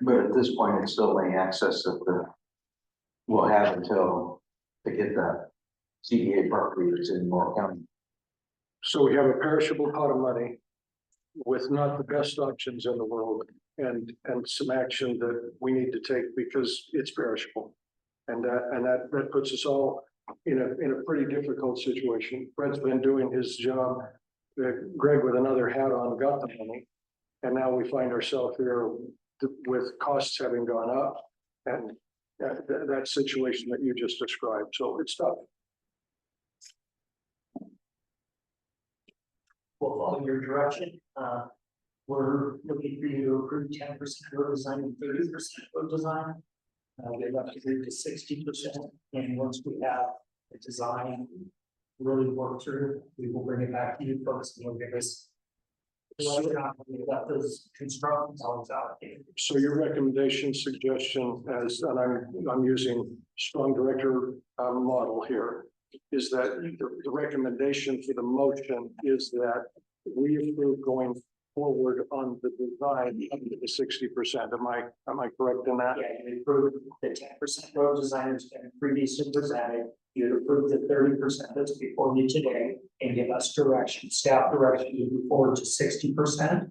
But at this point, it's still only access that we'll have until to get the CDA property that's in Morrow County. So we have a perishable pot of money with not the best options in the world and some action that we need to take because it's perishable. And that puts us all in a pretty difficult situation. Fred's been doing his job. Greg with another hat on got the money. And now we find ourselves here with costs having gone up and that situation that you just described. So it's tough. We'll follow your direction. We're looking for you to approve 10% road design and 30% road design. We'd love to move to 60%. And once we have the design really work through, we will bring it back to you folks and you'll give us. We got those construction zones allocated. So your recommendation, suggestion, as and I'm using strong director model here, is that the recommendation for the motion is that we approve going forward on the design up to the 60%. Am I correct in that? Yeah, you approved the 10% road design that's been previously presented. You approved the 30% that's before you today and give us direction, staff direction to move forward to 60%.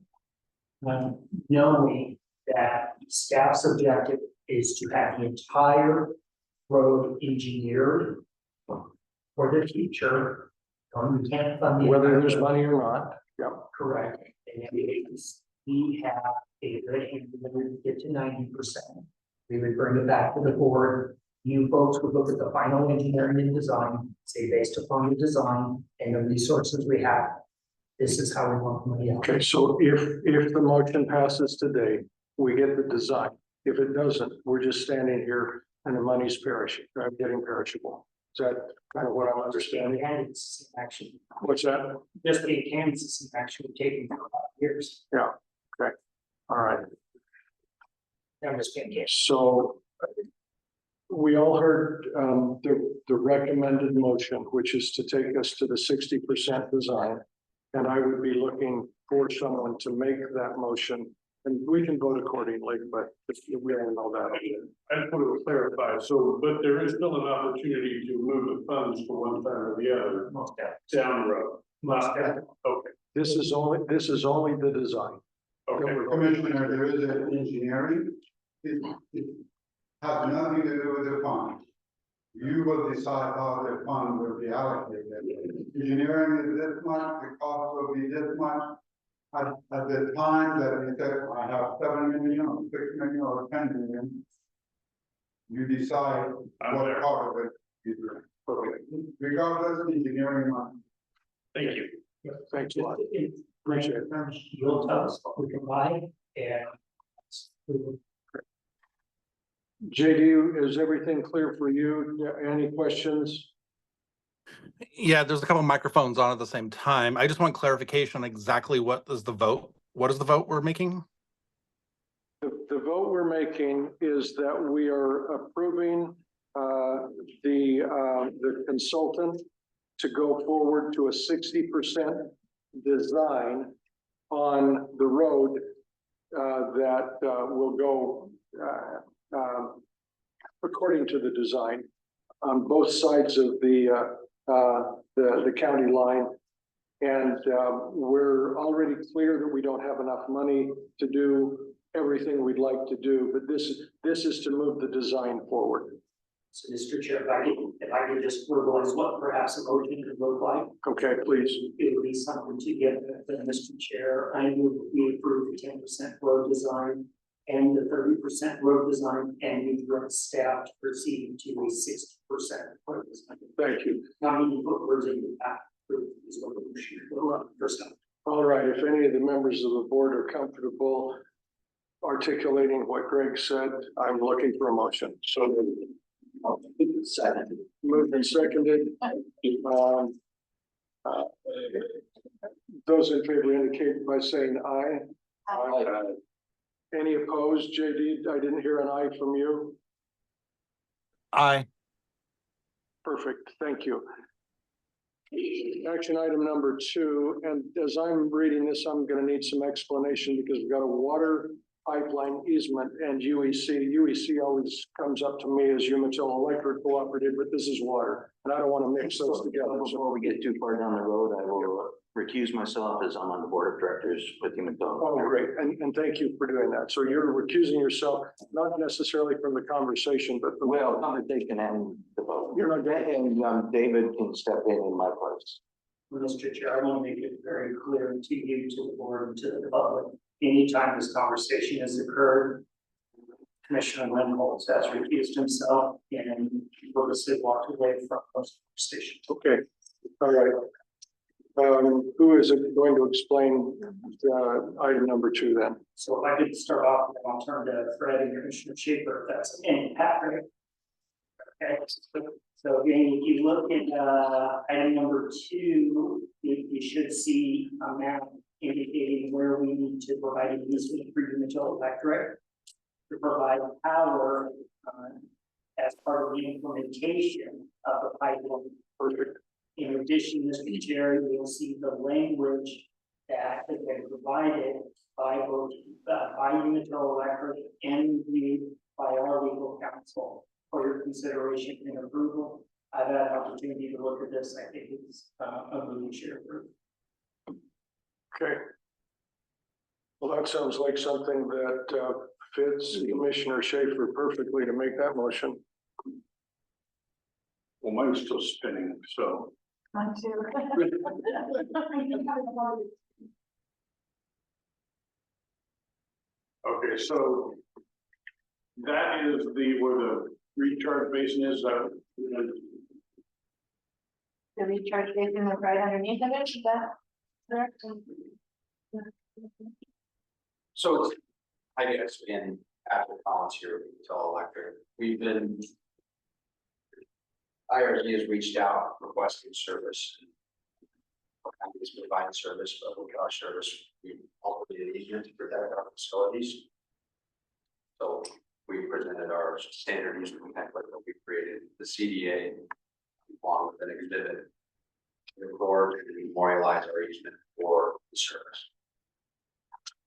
Knowing that staff's objective is to have the entire road engineered for the future. We can't fund the. Whether there's money or not. Yeah. Correct. And if we have a good hand, we get to 90%. We would bring it back to the board. You folks would look at the final engineering and design, say based upon the design and the resources we have, this is how we want the money out. Okay, so if the motion passes today, we get the design. If it doesn't, we're just standing here and the money's perishing, getting perishable. Is that kind of what I'm understanding? And it's actually, What's that? just the Kansas is actually taking for 5 years. Yeah, okay, all right. I'm just being case. So we all heard the recommended motion, which is to take us to the 60% design. And I would be looking for someone to make that motion, and we can vote accordingly, but we don't know that. I just want to clarify, so, but there is still an opportunity to move the funds from one side or the other Most definitely. down the road. Most definitely. Okay, This is only the design. okay. Commissioner, there is an engineering. It has nothing to do with the fund. You will decide how the fund will be allocated. Engineering is this much, the cost will be this much. At the time that we said, I have 7 million, or 6 million, or 10 million. You decide what part of it you do. Okay. Regardless of engineering money. Thank you. Thanks a lot. Appreciate it. You'll tell us what we can buy and. we will. JD, is everything clear for you? Any questions? Yeah, there's a couple microphones on at the same time. I just want clarification on exactly what is the vote? What is the vote we're making? The vote we're making is that we are approving the consultant to go forward to a 60% design on the road that will go according to the design on both sides of the county line. And we're already clear that we don't have enough money to do everything we'd like to do, but this is to move the design forward. So, Mr. Chair, if I could just verbalize what perhaps a motion could look like. Okay, please. It would be something to get, Mr. Chair, I move we approve the 10% road design and the 30% road design, and we direct staff to proceed to a 60% road design. Thank you. Now, we need to put words in the back, is what we should do first time. All right, if any of the members of the board are comfortable articulating what Greg said, I'm looking for a motion. So Second. moved and seconded. Those in favor indicate by saying aye. Aye. Any opposed, JD? I didn't hear an aye from you. Aye. Perfect, thank you. Action item number 2, and as I'm reading this, I'm gonna need some explanation because we've got a water pipeline easement and UEC. UEC always comes up to me as Umatilla Electric Cooperative, but this is water, and I don't want to mix those together. Before we get too far down the road, I will recuse myself as I'm on the board of directors with Umatilla. Oh, great, and thank you for doing that. So you're recusing yourself, not necessarily from the conversation, but from. Well, conversation and the vote. You're not getting. And David can step in my place. Mr. Chair, I want to make it very clear to you, to the board, and to the public. Anytime this conversation has occurred, Commissioner Lindholtz has recused himself and purposely walked away from those conversations. Okay, all right. Who is going to explain item number 2 then? So if I could start off, and I'll turn to Fred and Commissioner Schaefer, if that's and Patrick. Okay, so again, if you look at item number 2, you should see a map indicating where we need to provide an easement for Umatilla Electric to provide power as part of the implementation of the pipeline. Perfect. In addition, Mr. Chair, you'll see the language that has been provided by both by Umatilla Electric and reviewed by our legal counsel for your consideration and approval. I've had an opportunity to look at this. I think it's a really shared group. Okay. Well, that sounds like something that fits Commissioner Schaefer perfectly to make that motion. Well, mine's still spinning, so. Mine too. Okay, so that is where the recharge basin is, The recharge basin is right underneath of it, is that correct? So it's, I guess, in after volunteer to all electric, we've been. IRG has reached out requesting service. What companies provide service, but we got service, we offered it easier to protect our facilities. So we presented our standard user template that we created, the CDA, along with an exhibit. To record and memorialize our easement for the service.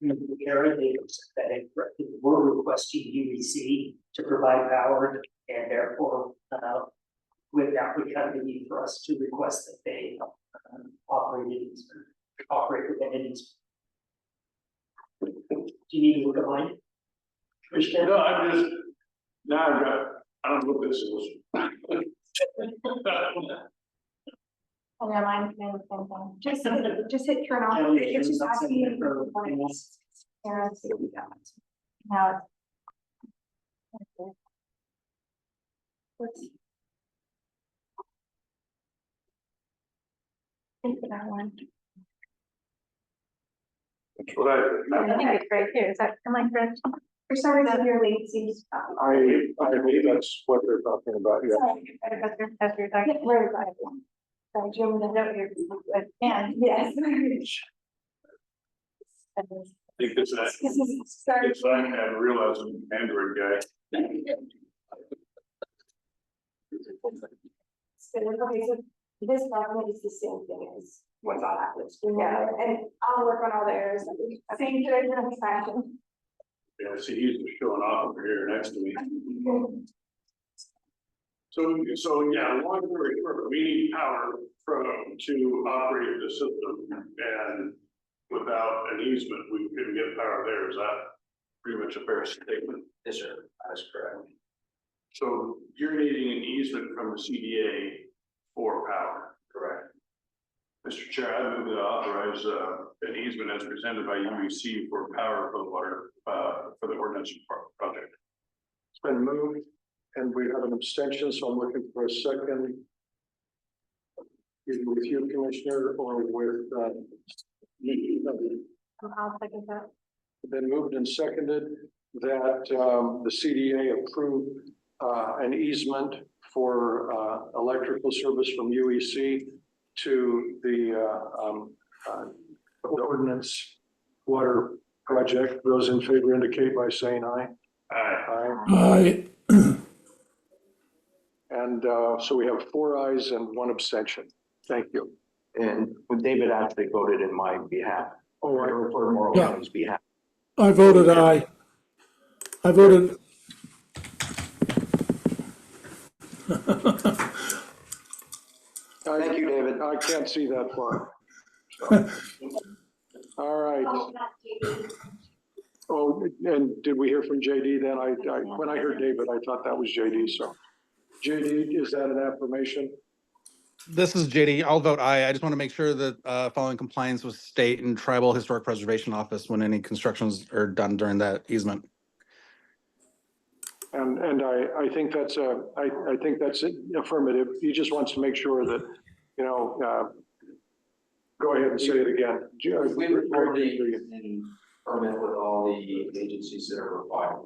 Mr. Chair, they said that we're requesting UEC to provide power, and therefore, with that, we have the need for us to request that they operate with entities. Do you need to look at mine? Christian? no, I'm just, now I've got, I don't know what this is. And then mine's doing the same thing. Just hit turn off. It's just asking you for points. And see what we got. Now it's. Okay. Let's. Think for that one. That's what I think it's right here. Is that, am I correct? For some reason your lead seems. I believe that's what they're talking about, yeah. That's your talking. Where is that? Sorry, Jim, the note here. And yes. I think this is, Sorry. it's like I realize I'm an Android guy. So this document is the same thing as what's on that list. Yeah, and I'll work on all theirs. Same fashion. Yeah, see, he's just showing off over here next to me. So yeah, long story short, we need power to operate the system, and without an easement, we couldn't get power there. Is that pretty much a fair statement? Yes, sir, that is correct. So you're needing an easement from the CDA for power. Correct. Mr. Chair, I move to authorize an easement as presented by UEC for power for the water, for the ordinance project. It's been moved and we have an abstention, so I'm looking for a second. Either with you, Commissioner, or with, I'll second that. been moved and seconded that, the CDA approved, an easement for, electrical service from UEC to the ordinance water project. Those in favor indicate by saying aye. Aye. Aye. And so we have 4 ayes and 1 abstention. Thank you. And David actually voted in my behalf, All right. or for Morrow Yeah. County's behalf. I voted aye. I voted. Thank you, David. I can't see that far. So. All right. Oh, and did we hear from JD then? When I heard David, I thought that was JD, so. JD, is that an affirmation? This is JD. I'll vote aye. I just want to make sure that following compliance with state and tribal historic preservation office when any constructions are done during that easement. And I think that's I think that's affirmative. He just wants to make sure that, you know, go ahead and say it again. We record the permit with all the agencies that are required.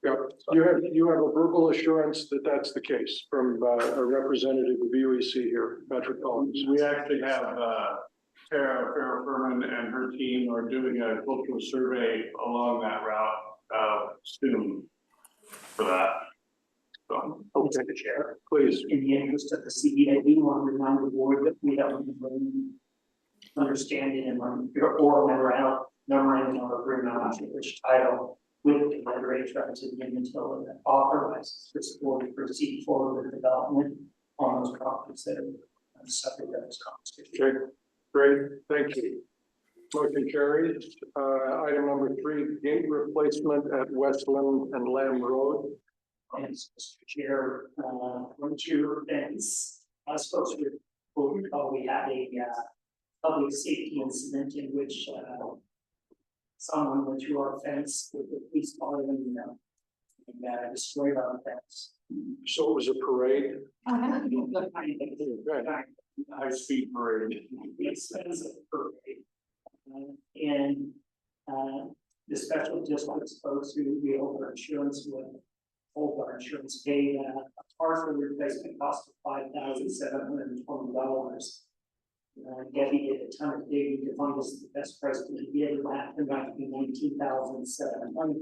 Yeah, you have a verbal assurance that that's the case from a representative of UEC here, Patrick Collins. We actually have Tara Farrah-Furman and her team are doing a cultural survey along that route soon for that. So, Okay, Mr. Chair, please. in the interest of the CDA, we want to remind the board that we have an understanding and your oral memorandum of agreement, which title with the letter H representing until that authorizes this board to proceed forward with development on those properties that are subject to this conversation. Okay, great, thank you. Motion carries. Item number 3, gate replacement at Westland and Lamb Road. And Mr. Chair, once your events, I suppose will recall we had a public safety incident in which someone went through our fence with the police following them and destroyed our fence. So it was a parade, High high-speed parade. expensive parade. And the special districts folks who we over insurance with, hold our insurance paid a partial replacement cost of $5,720. Debbie did a ton of digging to find us the best price we could get, and that turned out to be $19,700.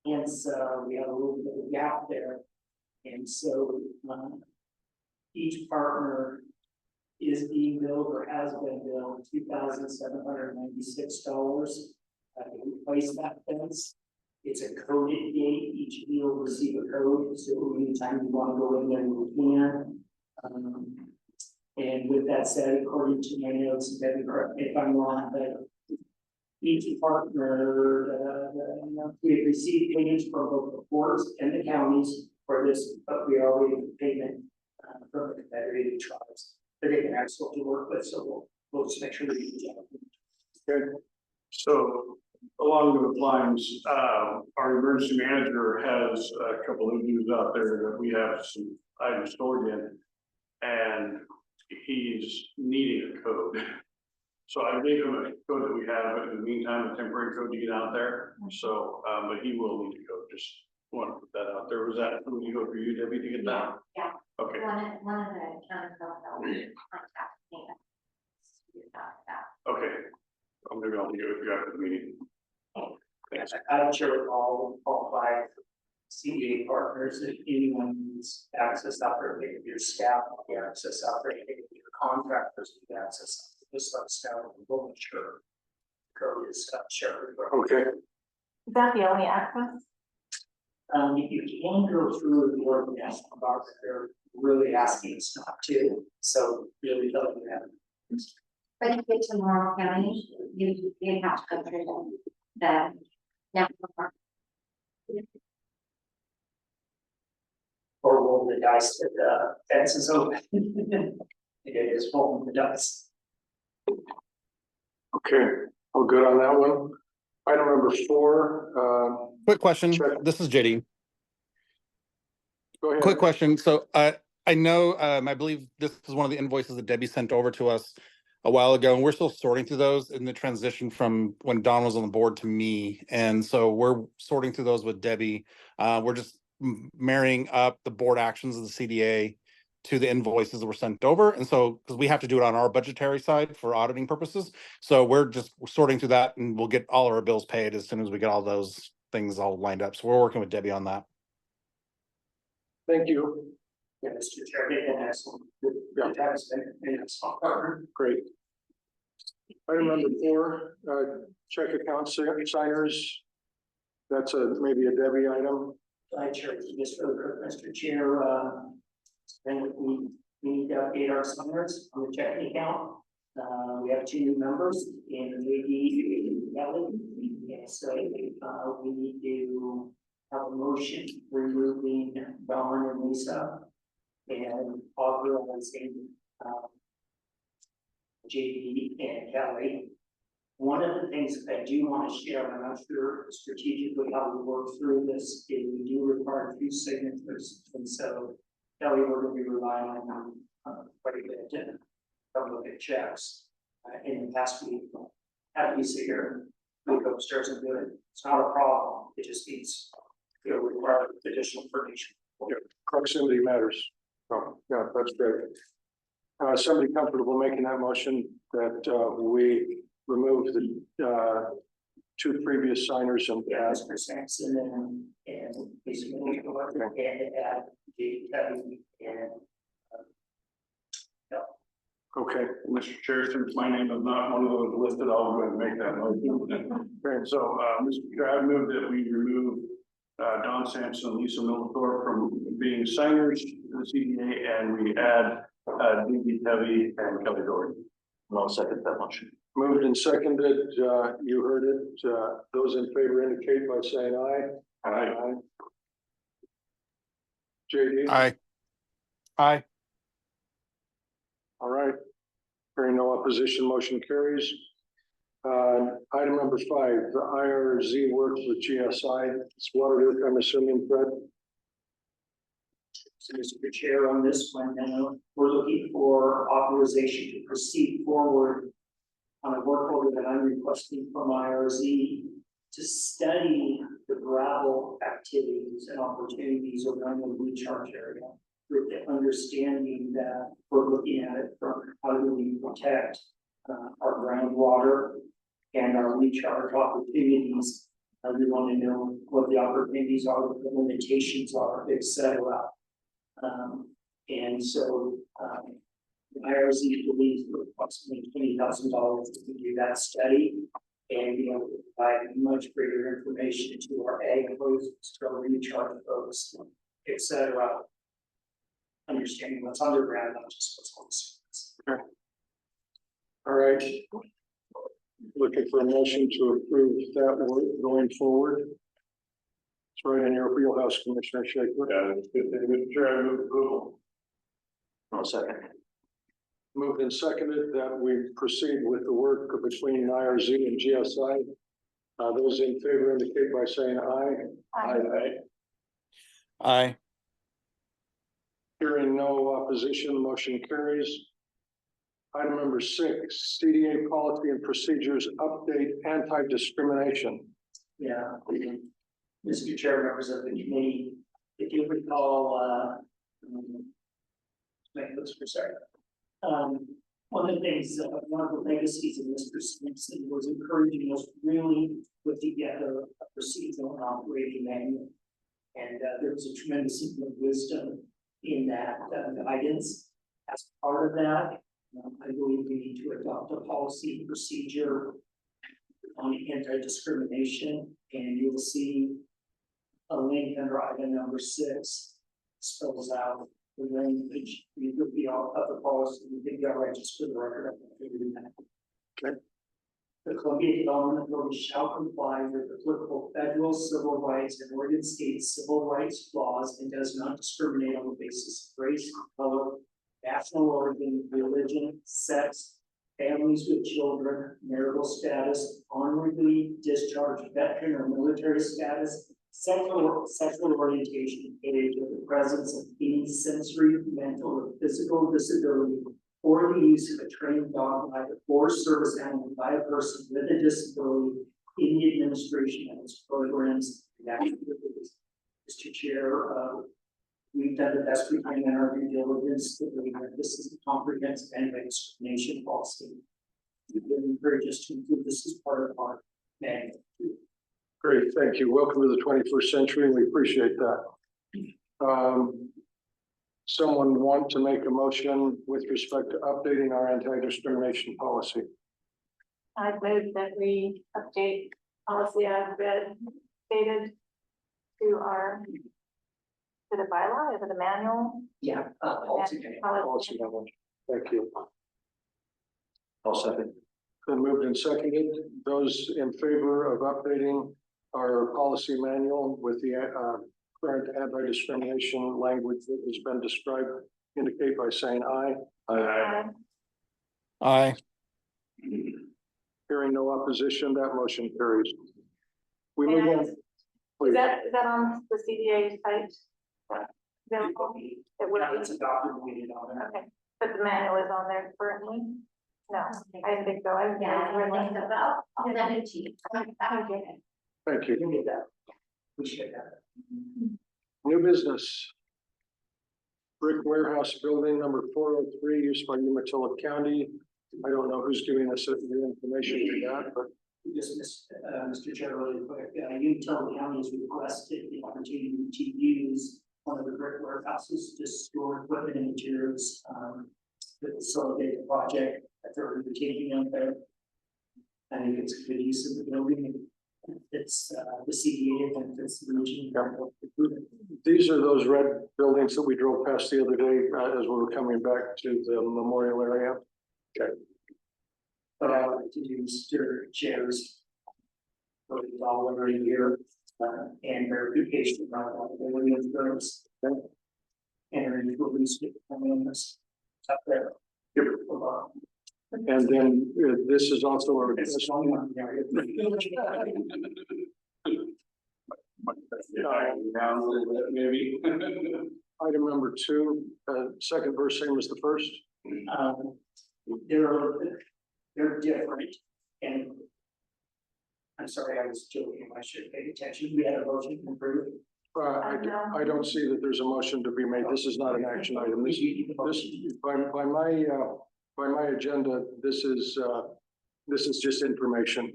And so we have a little bit of a gap there. And so each partner is being billed or has been billed $2,796 to replace that fence. It's a coded gate. Each of you will receive a code, so anytime you want to go in there, you can. And with that said, according to my notes, Debbie, correct me if I'm wrong, but each partner, we have received payments from both the ports and the counties for this, but we are waiting for payment from the Confederated Tribes that they can actually work with. So we'll just make sure we do that. Okay, so along those lines, our emergency manager has a couple of issues out there that we have some items stored in. And he's needing a code. So I gave him a code that we have, but in the meantime, a temporary code to get out there. So, but he will need a code. Just want to put that out there. Was that, would you go for you, Debbie, to get that? Yeah. Okay, One of the county will contact me. okay. Maybe I'll do it if you're after the meeting. Thanks. I'm sure all five CDA partners, if anyone needs access out there, maybe your staff will get access out there, maybe your contractors will get access. Just let us know, we'll make sure. Code is shared. Okay, Is that the only access? You can go through the organization about that they're really asking us not to, so really don't have. But if it's in Morrow County, you have to go through the national park. Or roll the dice that the fence is open. It is rolling the dice. okay. All good on that one. Item number 4, Quick question. Sure. This is JD. go ahead. Quick question. So I know, I believe this is one of the invoices that Debbie sent over to us a while ago, and we're still sorting through those in the transition from when Don was on the board to me. And so we're sorting through those with Debbie. We're just marrying up the board actions of the CDA to the invoices that were sent over. And so, because we have to do it on our budgetary side for auditing purposes. So we're just sorting through that, and we'll get all our bills paid as soon as we get all those things all lined up. So we're working with Debbie on that. Thank you. Yeah, Mr. Chair, and excellent. Yeah, that's been excellent partner. Great. Item number 4, check account signers. That's maybe a Debbie item. I chair this for Mr. Chair, then we need to update our signers on the checking account. We have 2 new members in JD and Kelly. And so, we need to have a motion removing Don and Lisa and authorizing, JD and Kelly. One of the things that I do want to share, and I'm not sure strategically how we work through this, is we do require 2 signatures. And so Kelly, we're going to be relying on quite a bit to look at checks. In the past week, at least a year, we go upstairs and do it. It's not a problem. It just needs to require additional information. Yeah, proximity matters. Oh, yeah, that's great. Somebody comfortable making that motion that we remove the 2 previous signers and Yeah, Mr. Sampson and basically and add Kelly and okay. Mr. Chair, since my name is not one of those listed, I'll go ahead and make that motion. Okay, So, Mr. Chair, I move that we remove Don Sampson, and Lisa Milthorpe from being signers to the CDA, and we add D.B. Tevy and Kelly Dory. And I'll second that motion. moved and seconded. You heard it. Those in favor indicate by saying aye. Aye. JD? Aye. Aye. All right. Hearing no opposition, motion carries. Item number 5, the IRZ work with GSI. It's Waterloo, I'm assuming, Fred? So, Mr. Chair, on this one, we're looking for authorization to proceed forward on a work order that I'm requesting from IRZ to study the gravel activities and opportunities around the recharge area, with the understanding that we're looking at it from how do we protect our groundwater and our recharge opportunities. We want to know what the opportunities are, what the limitations are, et cetera. And so, the IRZ believes approximately $20,000 to do that study and be able to provide much greater information to our ag folks, to our recharge folks, et cetera. Understanding what's underground, not just what's on the surface. All right. Looking for a motion to approve that work going forward. It's right in your wheelhouse, Commissioner Shaker. Yeah, it's good. Mr. Chair, I move approval. I'll second. Moved and seconded that we proceed with the work between IRZ and GSI. Those in favor indicate by saying aye. Aye. Aye. Hearing no opposition, motion carries. Item number 6, CDA policy and procedures update anti-discrimination. Yeah. Mr. Chair, members of the committee, if you recall, make this for sorry. One of the things, one of the legacies of Mr. Simpson was encouraging us really put together a procedural and operating manual. And there was a tremendous amount of wisdom in that guidance. As part of that, I believe we need to adopt a policy and procedure on anti-discrimination, and you'll see a link under item number 6 spells out the language. We could be all of the policy. We think that right just for the record. Okay. The Columbia Development Authority shall comply with applicable federal civil rights and Oregon state civil rights laws and does not discriminate on the basis of race, color, national origin, religion, sex, families with children, marital status, honorably discharged veteran or military status, sexual orientation, age, or the presence of any sensory, mental, or physical disability, or the use of a trained dog or service animal by a person with a disability in the administration of its programs and activities. Mr. Chair, we've done the best we can in our due diligence that this is a comprehensive anti-discrimination policy. We would encourage us to include this as part of our manual. Great, thank you. Welcome to the 21st century. We appreciate that. Someone want to make a motion with respect to updating our anti-discrimination policy? I move that we update policy as read, stated to the bylaw, is it a manual? Yeah, policy. Policy level. Thank you. I'll second. Been moved and seconded. Those in favor of updating our policy manual with the current anti-discrimination language that has been described indicate by saying aye. Aye. Aye. Hearing no opposition, that motion carries. We And move on. is Please. that on the CDA site? Available? It would It's be, adopted, we need it on there. okay, but the manual is on there currently? No, I didn't think so. I was. Yeah, I think so, but I'll send it to you. I'll get it. Thank You you. can get that. We should have it. New business. Brick warehouse building number 403, used by Umatilla County. I don't know who's giving us the information we got, but Just, Mr. Chair, really quick, Umatilla County has requested the opportunity to use one of the brick warehouses to store equipment and materials, to facilitate the project that they're taking out there. I think it's a good use of the building. It's, the CDA and it's the region. these are those red buildings that we drove past the other day as we were coming back to the memorial area. Okay. To do stir chairs for $1 a year, and verification around that, the Williams girls. enter into a lease with the homeowners up there. And then this is also a request. It's one month, yeah. Down a little bit, maybe. Item number 2, second verse, same as the first. They're different, and I'm sorry, I was joking, I should have paid attention, we had a motion to approve. I don't see that there's a motion to be made. This is not an action item. This by my agenda, this is just information.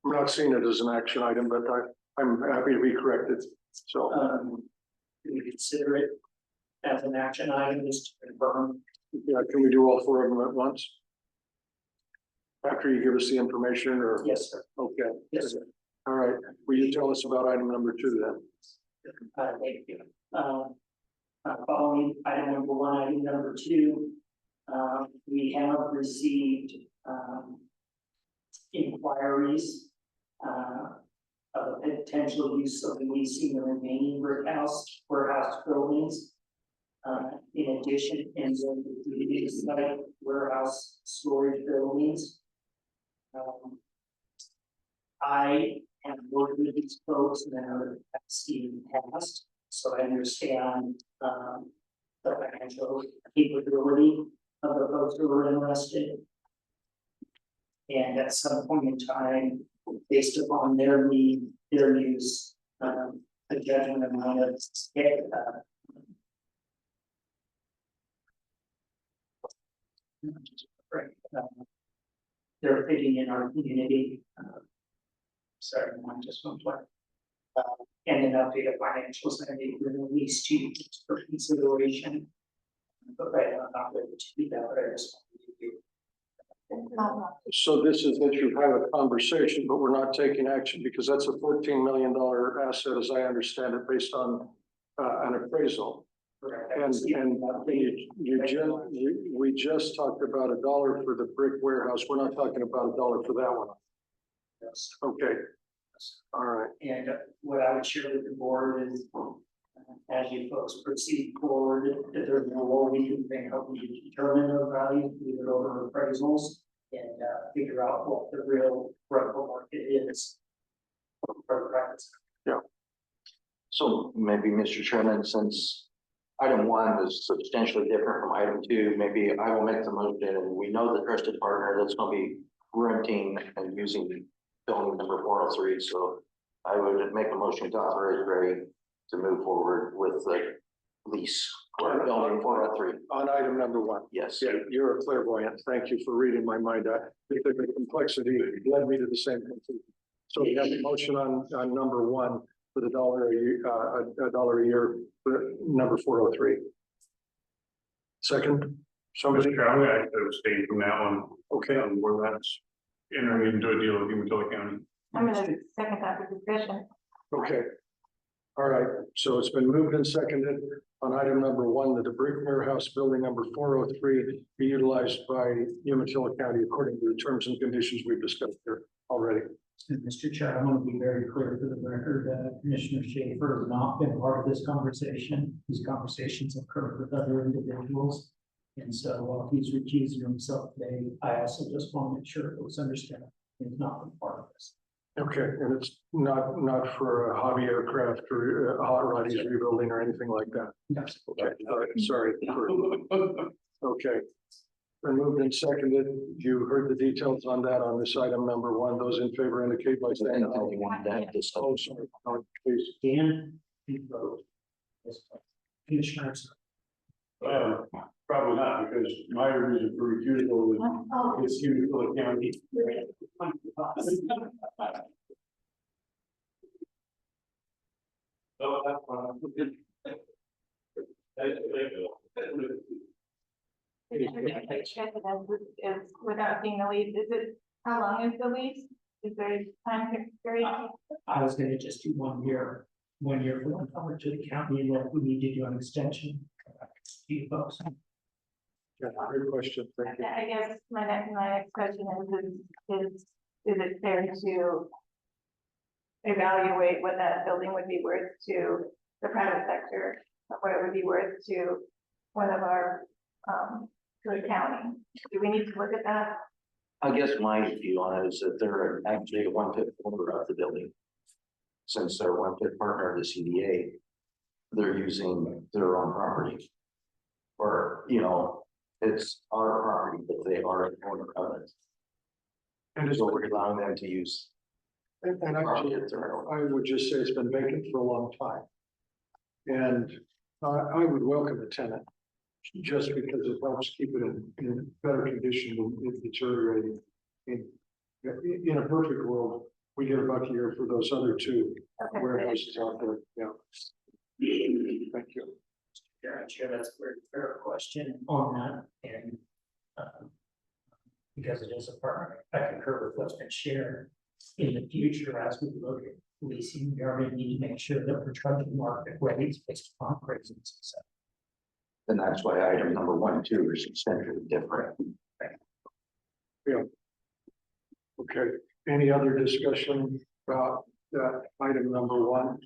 I'm not seeing it as an action item, but I'm happy to be corrected. So, We consider it as an action item, just to confirm. yeah, can we do all 4 of them at once? After you give us the information, or? Yes, sir. Okay. Yes, sir. All right. Will you tell us about item number 2 then? Thank you. Following item number 1, item number 2, we have received, inquiries, of potential use of leasing the remaining warehouse buildings. In addition, and then the site warehouse storage buildings. I have worked with these folks in another capacity in the past, so I understand the financial capability of the folks who are interested. And at some point in time, based upon their need, their use, a judgment amount of right, they're fitting in our community. Sorry, I just went blank. And then update of financials and they will release to you for consideration. But right now, I'm not ready to do that, but I just wanted to do. So this is that you've had a conversation, but we're not taking action because that's a $14 million asset, as I understand it, based on an appraisal. And we just talked about $1 for the brick warehouse. We're not talking about $1 for that one. Yes. Okay. All right. And what I would share with the board is, as you folks proceed forward, if there's more we can help you determine the value, either over appraisals and figure out what the real rental market is for the private sector. Yeah. So maybe, Mr. Chairman, since item 1 is substantially different from item 2, maybe I will make the motion, and we know the trusted partner that's going to be renting and using building number 403. So I would make a motion to authorize Ray to move forward with the lease for building 403. On item number 1. Yes. Yeah, you're a clairvoyant. Thank you for reading my mind. The complexity led me to the same conclusion. So we have a motion on number 1 for the $1 a year for number 403. Second, somebody. Mr. Chair, I'm gonna actually abstain from that one. Okay. Where that's entering into a deal with Umatilla County. I'm gonna second that for discussion. Okay. All right, so it's been moved and seconded on item number 1, that the brick warehouse building number 403 be utilized by Umatilla County according to the terms and conditions we've discussed here already. And Mr. Chair, I want to be very clear for the record that Commissioner Schaefer has not been part of this conversation. These conversations have occurred with other individuals. And so while he's recusing himself today, I also just want to make sure it was understood. He's not been part of this. Okay, and it's not for a hobby aircraft or hot roddies rebuilding or anything like that. Yes. Okay, all right, sorry. Okay. Been moved and seconded. You heard the details on that on this item number 1. Those in favor indicate by saying aye. Oh, sorry. Oh, please. Dan, you vote. Commissioners. Probably not, because my reason for refusal is Umatilla County. Oh, that's fine. Is without seeing the lease, is it, how long is the lease? Is there a time period? I was gonna just do 1 year, 1 year for the coverage to the county, and then we need to do an extension. To you folks. Yeah, great question. Thank you. I guess my next question is it fair to evaluate what that building would be worth to the private sector what it would be worth to one of our, to the county. Do we need to look at that? I guess my view on it is that they're actually a one-fifth owner of the building. Since they're one-fifth partner of the CDA, they're using their own property. Or, you know, it's our property, but they are an owner of it. And it's, So we're allowing them to use. and property actually, at their own. I would just say it's been vacant for a long time. And I would welcome a tenant, just because it helps keep it in better condition than it deteriorating. In a perfect world, we get a buck a year for those other two Okay. warehouses out there, yeah. Thank you. Chair, that's a very fair question on that, and because it is a partner, I concur with what's been shared. In the future, as we look at leasing, we already need to make sure that we're charging market rates based upon appraisals. So And that's why item number 1 and 2 is essentially different. Okay, any other discussion about that item number 1?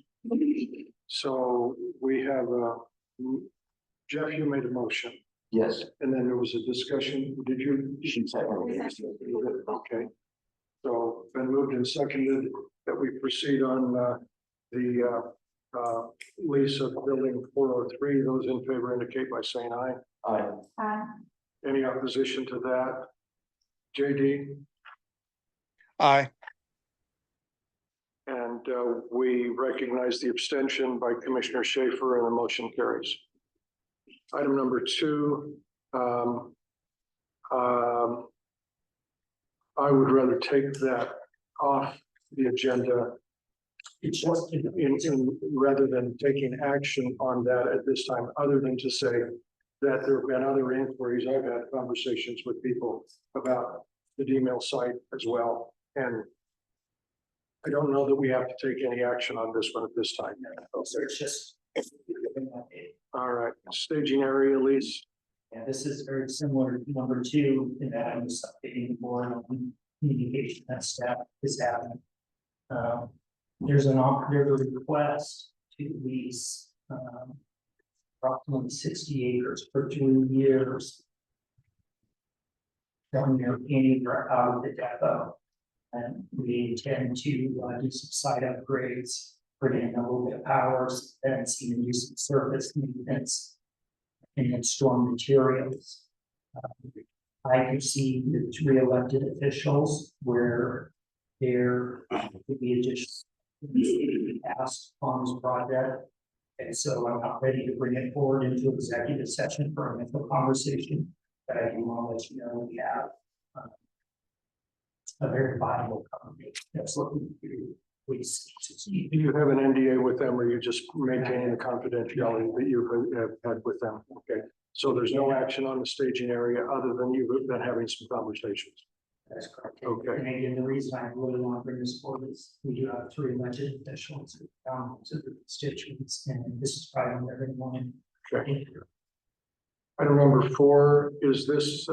So we have Jeff, you made a motion, Yes, and then there was a discussion, did you? she said. Okay, so been moved and seconded that we proceed on the lease of building 403. Those in favor indicate by saying aye. Aye. Any opposition to that? JD? Aye. And we recognize the abstention by Commissioner Schaefer, and the motion carries. Item number 2, I would rather take that off the agenda it's just, rather than taking action on that at this time, other than to say that there have been other inquiries. I've had conversations with people about the D-mill site as well, and I don't know that we have to take any action on this one at this time. so it's just. All right, staging area lease. And this is very similar to number 2, in that I'm just updating the board on communication that staff is having. There's a request to lease approximately 60 acres for 2 years. Down near Anywhere out of the depot. And we intend to do some site upgrades, bring in a little bit of power, fencing, and use some surface maintenance. And then storm materials. I can see the 3 elected officials where there could be additional asked on this project. And so I'm not ready to bring it forward into executive session for a mental conversation, but I do want to let you know we have a very viable company that's looking to please succeed. Do you have an NDA with them, or are you just maintaining the confidentiality that you have had with them? Okay, so there's no action on the staging area other than you've been having some conversations. That's correct. Okay. And again, the reason I really want to bring this forward is we do have 3 elected officials to the constituents, and this is probably what they're going to Okay. Item number 4, is this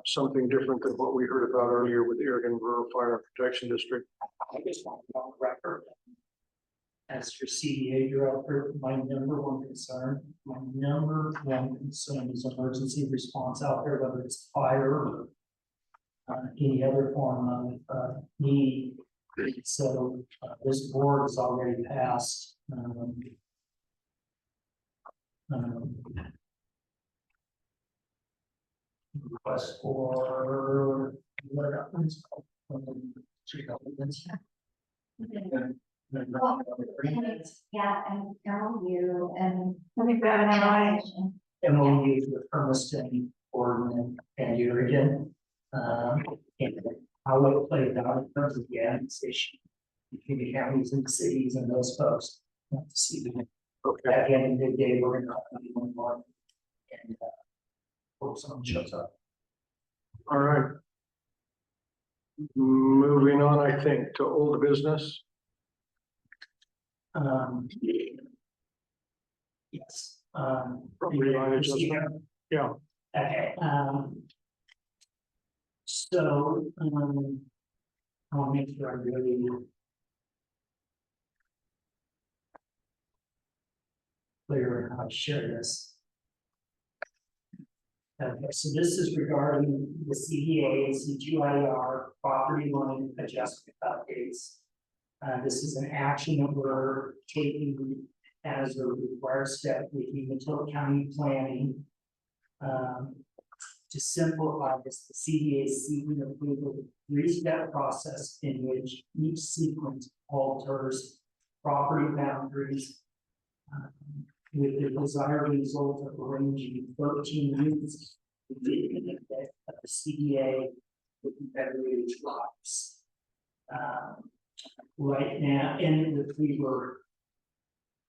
something different than what we heard about earlier with the Oregon Rural Fire and Protection District? I just want to on the record. As your CDA director, my number one concern is emergency response out there, whether it's fire or any other form of need. So this board has already passed request for what happens. Yeah, and tell you and. I think that and I, MOU with Hermiston, Gordon, and Urigan. And how it played out in terms of the annexation between the counties and the cities and those folks. Want to see them. Okay. At the end of the day, we're gonna be one more. And hope someone shows up. All right. Moving on, I think, to old business. Yes. Property line adjustment. Yeah. Okay, so, I'll make sure I really. clear in how I share this. Okay, so this is regarding the CDA and CGIR property line adjustment updates. This is an action that we're taking as a required step with Umatilla County Planning. To simplify this, the CDA is seeking approval of a three-step process in which each sequence alters property boundaries with the desired result of arranging 13 units within the CDA with confederated tribes. Right now, in the Cleaver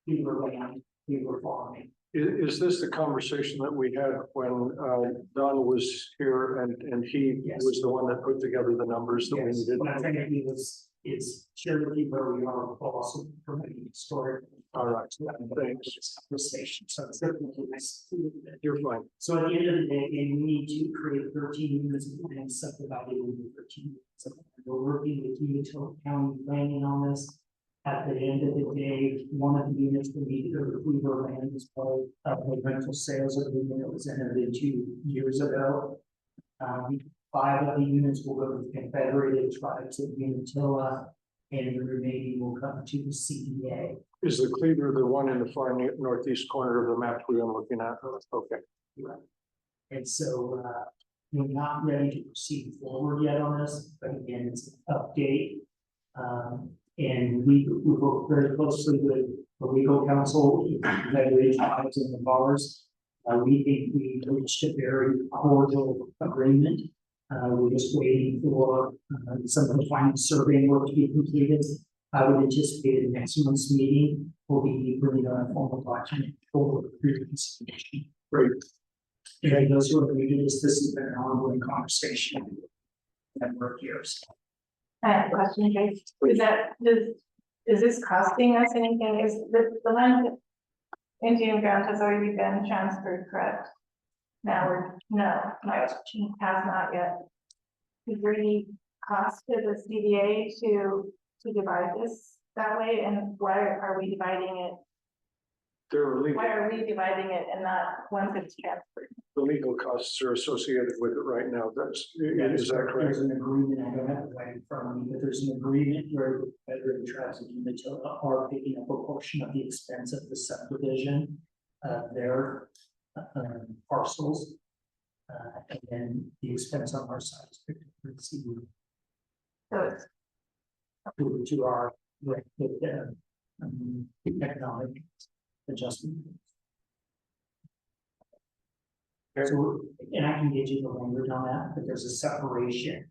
land, Cleaver farming. Is this the conversation that we had when Don was here and he Yes. was the one that put together the numbers that we Yes, needed? what I'm thinking he was, is surely where we are also promoting historic. All right, thanks. This conversation, so it's definitely nice. You're fine. So at the end of the day, we need to create 13 units and subdivided into 13 units. So we're working with Umatilla County planning on this. At the end of the day, one of the units will be the Cleaver land as part of the rental sales agreement that was entered into years ago. 5 of the units will go to the Confederated Tribes of Umatilla, and the remaining will come to the CDA. Is the Cleaver the one in the far northeast corner of the map we are looking at? Okay. Right. And so, we're not ready to proceed forward yet on this, but again, it's an update. And we work very closely with the legal counsel, Confederated Tribes and the bars. We think we reached a very cordial agreement. We're just waiting for some of the final survey work to be completed. I would anticipate the next month's meeting will be bringing on a formal document for reconsideration. Great. And those who are reading this has been an ongoing conversation. That we're here. I have a question, Jake. Is this costing us anything? Is the land Indian ground has already been transferred, correct? No, my question has not yet. Is there any cost to the CDA to divide this that way? And why are we dividing it? Why are we dividing it and not once it's transferred? The legal costs are associated with it right now. Is that correct? There's an agreement, I don't have it right in front of me, but there's an agreement where the Confederated Tribes of Umatilla are picking up a portion of the expense of the subdivision of their parcels. And then the expense on our side is picked up for the CDA. So it's To our economic adjustment. So, and I can get you the language on that, but there's a separation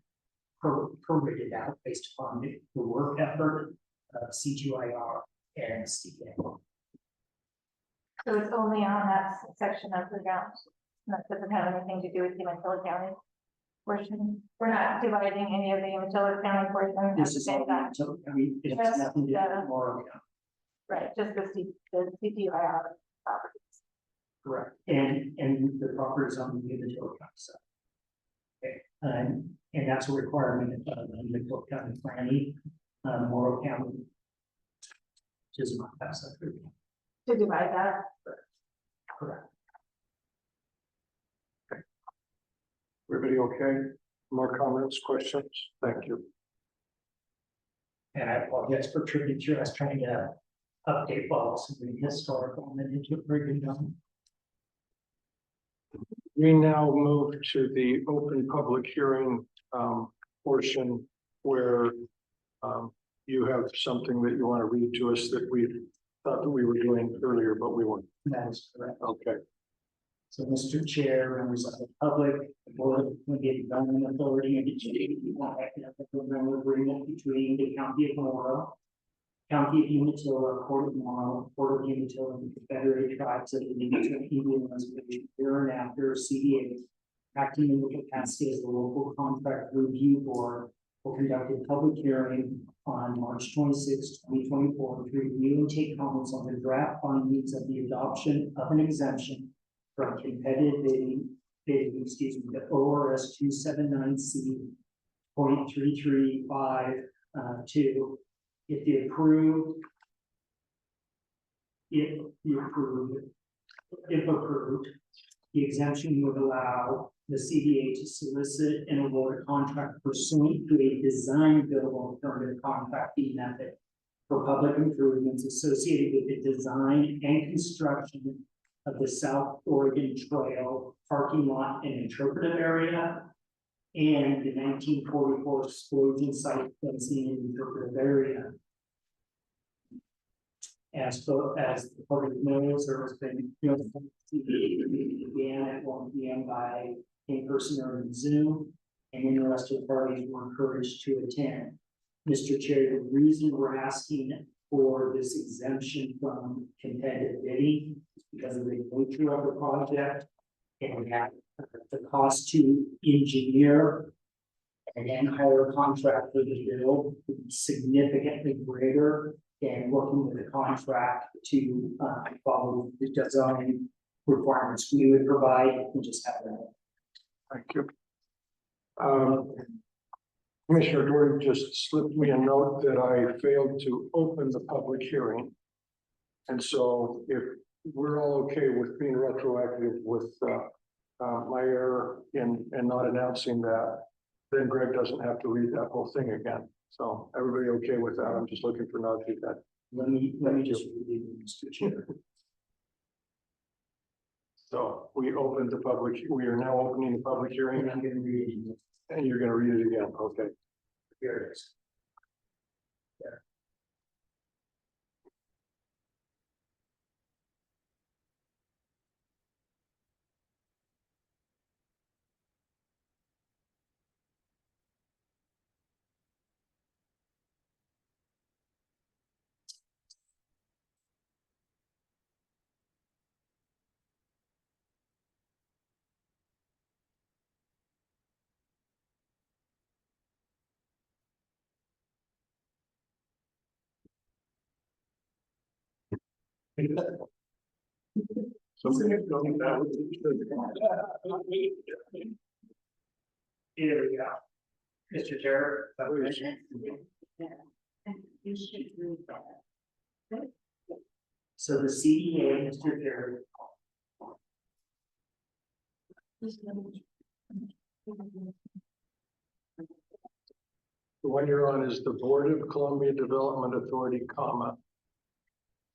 prorated out based upon the work effort of CGIR and CDA. So it's only on that section of the ground. That doesn't have anything to do with Umatilla County portion. We're not dividing any of the Umatilla County portion at the This is same all, time. I mean, it has Just nothing to do the- with Morrow County. Right, just the CGIR properties. Correct, and the properties on the Umatilla County side. Okay, and that's a requirement of the Umatilla County planning, Morrow County. Just not pass that through. To divide that. Correct. Everybody okay? More comments, questions? Thank you. And I apologize for tripping through, I was trying to update policy, the historical, and then you took very good job. We now move to the open public hearing portion where you have something that you want to read to us that we thought that we were doing earlier, but we weren't. That is correct. Okay. So, Mr. Chair, members of the public, the board of the Development Authority and the agreement between the County of Morrow, County of Umatilla, Port of Morrow, Port of Umatilla, and the Confederated Tribes of the Umatilla Indian Reservation, hereinafter CDA, acting in the capacity as the local contract review board, will conduct a public hearing on March 26, 2024, to review and take comments on the draft findings of the adoption of an exemption from competitive bidding, the ORS 279C .335 2. If the approved if approved, the exemption would allow the CDA to solicit and award a contract pursuant to a design build alternative contracting method for public improvements associated with the design and construction of the South Oregon Trail parking lot and interpretive area and the 1944 explosion site fencing and interpretive area. As the public knows, there has been, began at 1 p.m. by in-person or in Zoom, and interested parties were encouraged to attend. Mr. Chair, the reason we're asking for this exemption from competitive bidding is because of the nature of the project and that the cost to engineer and then hire a contractor to build would be significantly greater than working with a contract to follow the design requirements we would provide and just have that. Thank you. Commissioner Gordon just slipped me a note that I failed to open the public hearing. And so if we're all okay with being retroactive with my error in not announcing that, then Greg doesn't have to read that whole thing again. So everybody okay with that? I'm just looking for nod feedback. Let me just read it, Mr. Chair. So we opened the public, we are now opening the public hearing. And I'm going to read it. And you're gonna read it again, okay? Here it is. Here we go. Mr. Chair. You should read that. So the CDA, Mr. Chair, The one you're on is the Board of Columbia Development Authority, comma,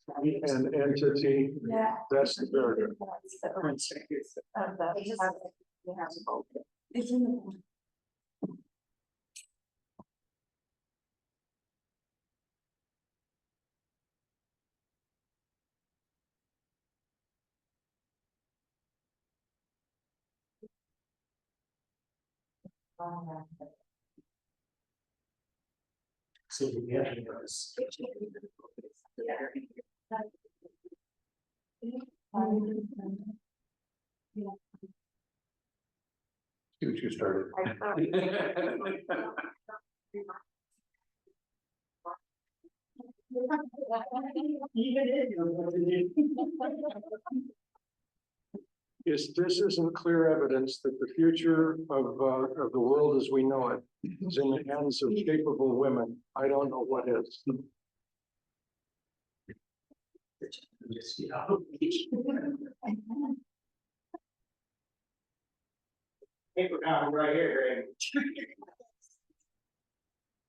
and entity, Yeah. that's the paragraph. That's the of the- It's in the. so we have this. See what you started. This isn't clear evidence that the future of the world as we know it is in the hands of capable women. I don't know what is. Paper copy right here, Greg.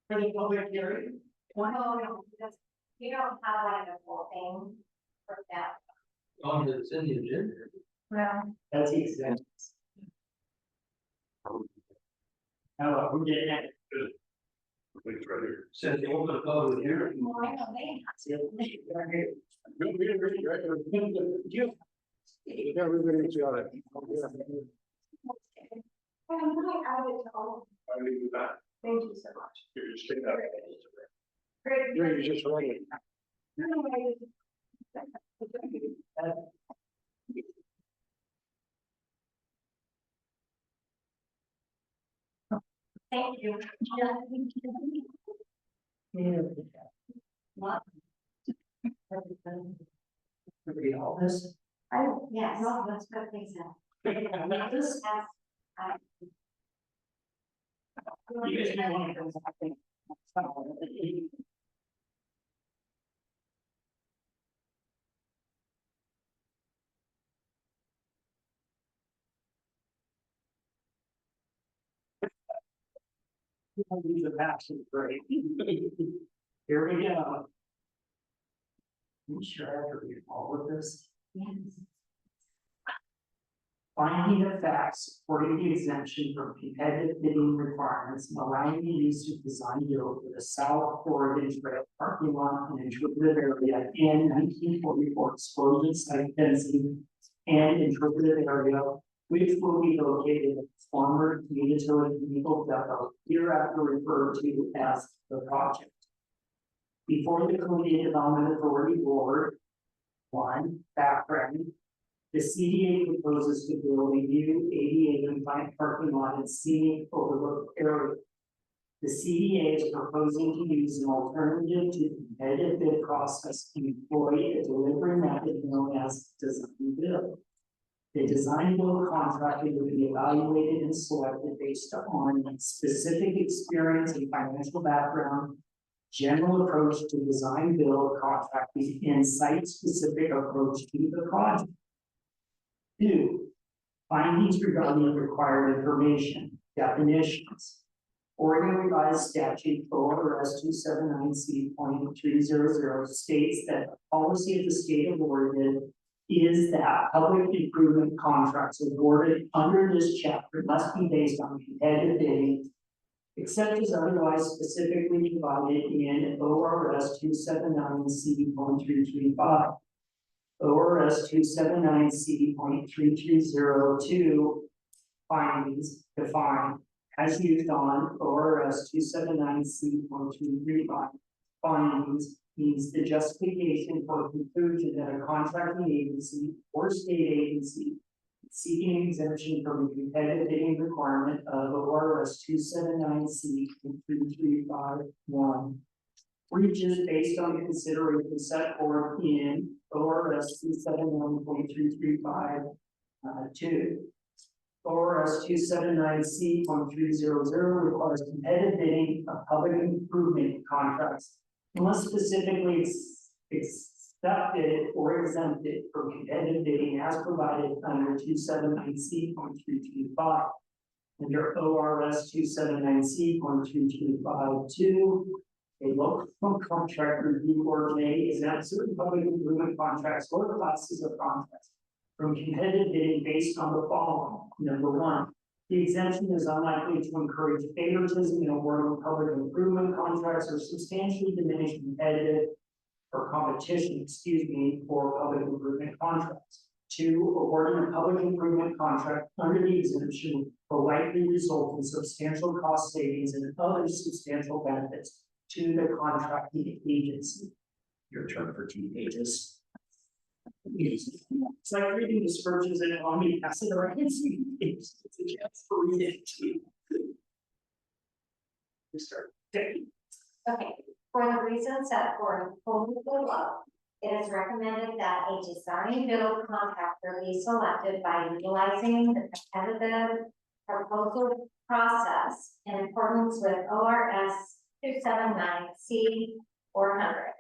For the public hearing? No, because you don't have like a full thing for that. On the, it's in the agenda. No, That's the exemption. Now, we're getting at. Please, right here. Since they opened the public hearing. No, I know they have to. Everybody's got it. I'm not out of it all. I leave you that. thank you so much. You just take that. Great. Yeah, you just read it. Thank you. What? Read all this. Yes, no, that's good, thanks. This has, You guys may want to go something. These are actually great. Here we go. I'm sure I have to read all of this. Finding of facts supporting the exemption from competitive bidding requirements and allowing the use of design build for the South Oregon Trail parking lot and interpretive area in 1944 explosion site density and interpretive area, which will be located at the former utility vehicle depot, hereafter referred to as the project. Before the Columbia Development Authority Board, one, background. The CDA proposes to build a new ADA compliant parking lot and scenic overlook area. The CDA is proposing to use an alternative to the competitive bid process and employ a delivery method known as design build. The design build contractor will be evaluated and selected based on specific experience and financial background, general approach to design build contracting, and site-specific approach to the project. 2, findings regarding required information, definitions. Oregon Revised Statute ORS 279C.300 states that the policy of the state of Oregon is that public improvement contracts awarded under this chapter must be based on competitive bidding, except as otherwise specifically provided in ORS 279C.335. ORS 279C.3302 findings defined as used on ORS 279C.335. Findings means the justification for conclusion that a contracting agency or state agency seeking exemption from the competitive bidding requirement of ORS 279C.3351 breaches based on the considerations set forth in ORS 271.335 ORS 279C.300 requires competitive bidding of public improvement contracts unless specifically accepted or exempted from competitive bidding as provided under 279C.335. Under ORS 279C.335(2), a local contract review board may exempt certain public improvement contracts or classes of contracts from competitive bidding based on the following. Number 1, the exemption is unlikely to encourage favoritism in awarding public improvement contracts or substantially diminish competitive or competition, for public improvement contracts. 2, awarding a public improvement contract under the exemption will likely result in substantial cost savings and other substantial benefits to the contracting agency. Your turn for 2 pages. It's like reading descriptions and on me, pass it around. It's a chance to read it to you. We start. Okay, for the reasons set forth below, it is recommended that a design build contractor be selected by utilizing the competitive proposal process in accordance with ORS 279C.400.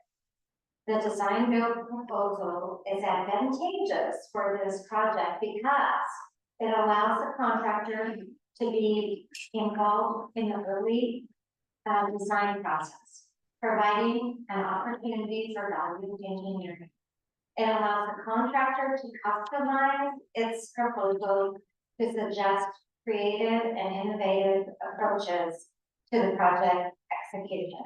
The design build proposal is advantageous for this project because it allows the contractor to be involved in the early design process, providing an opportunity for value engineering. It allows the contractor to customize its proposal to suggest creative and innovative approaches to the project execution.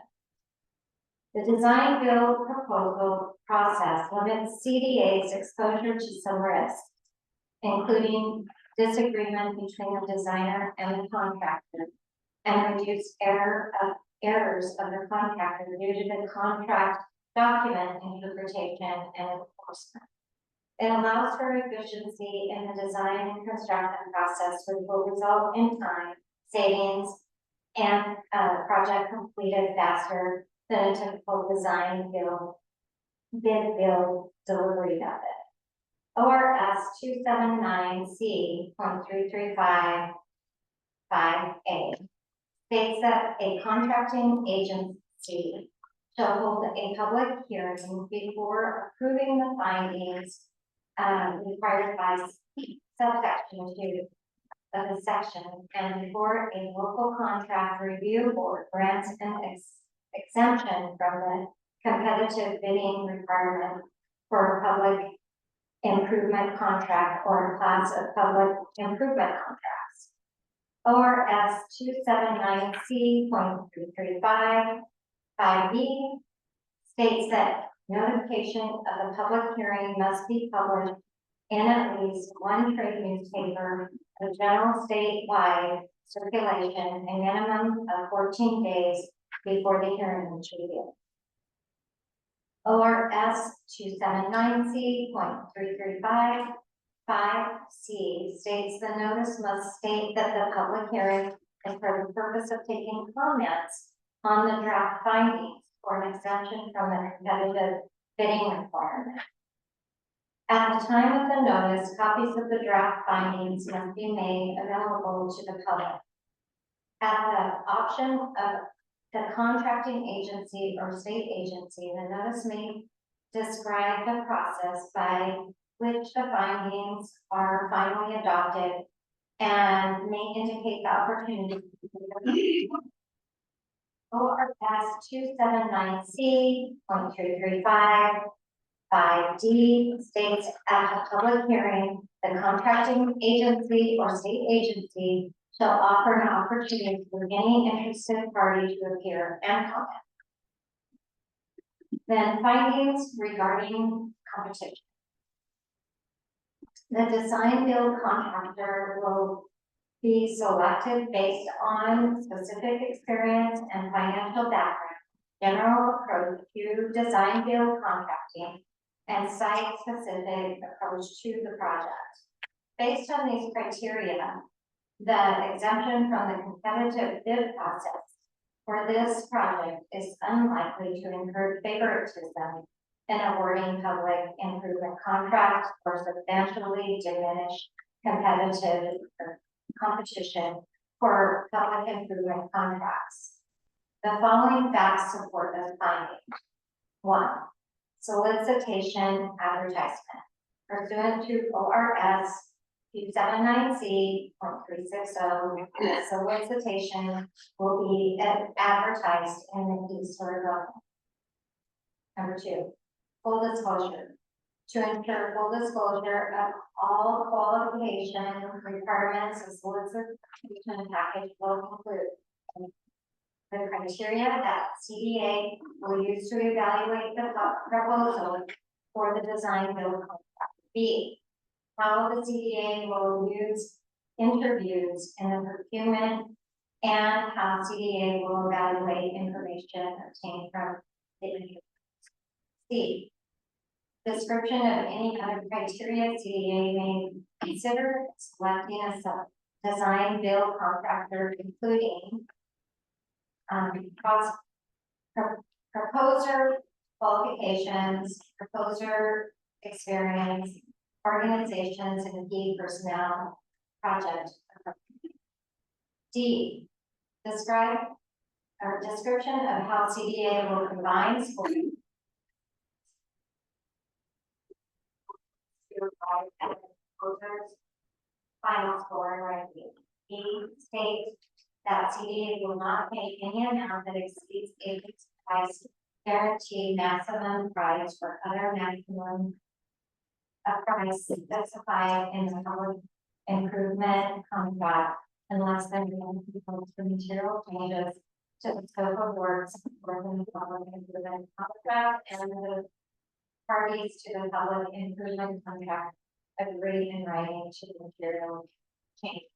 The design build proposal process limits CDA's exposure to some risks, including disagreement between the designer and the contractor, and reduce errors of the contractor due to the contract document interpretation and enforcement. It allows for efficiency in the design and construction process, which will result in time savings and project completed faster than a typical design build delivery method. ORS 279C.335(5)(a) states that a contracting agency shall hold a public hearing before approving the findings required by subsection 2 of the section and before a local contract review board grants an exemption from the competitive bidding requirement for a public improvement contract or a class of public improvement contracts. ORS 279C.335 5B states that notification of the public hearing must be published in at least one trade newspaper of general statewide circulation a minimum of 14 days before the hearing is reviewed. ORS 279C.335 5C states the notice must state that the public hearing is for the purpose of taking comments on the draft findings or an exemption from the competitive bidding requirement. At the time of the notice, copies of the draft findings must be made available to the public. At the option of the contracting agency or state agency, the notice may describe the process by which the findings are finally adopted and may indicate the opportunity. ORS 279C.335 5D states at a public hearing, the contracting agency or state agency shall offer an opportunity for any interested party to appear and comment. Then findings regarding competition. The design build contractor will be selected based on specific experience and financial background, general approach to design build contracting, and site-specific approach to the project. Based on these criteria, the exemption from the competitive bid process for this project is unlikely to incur favoritism in awarding public improvement contracts or substantially diminish competitive competition for public improvement contracts. The following facts support this finding. 1. Solicitation advertisement. Pursuant to ORS 279C.360, solicitation will be advertised in the Eastern Government. Number 2, full disclosure. To ensure full disclosure of all qualification requirements, a solicitation package will include the criteria that CDA will use to evaluate the proposal for the design build contract. B, how the CDA will use interviews in the procurement and how CDA will evaluate information obtained from the interviews. C, description of any other criteria CDA may consider selecting a design build contractor, including proposer qualifications, proposer experience, organizations, and key personnel, project. D, describe or description of how CDA will combine scoring proposers, final score ranking. E, state that CDA will not pay any amount that exceeds a fixed price guaranteed maximum price for other maximum price specified in the public improvement contract unless there are material changes to the scope of works for the public improvement contract and the parties to the public improvement contract agree in writing to the material change.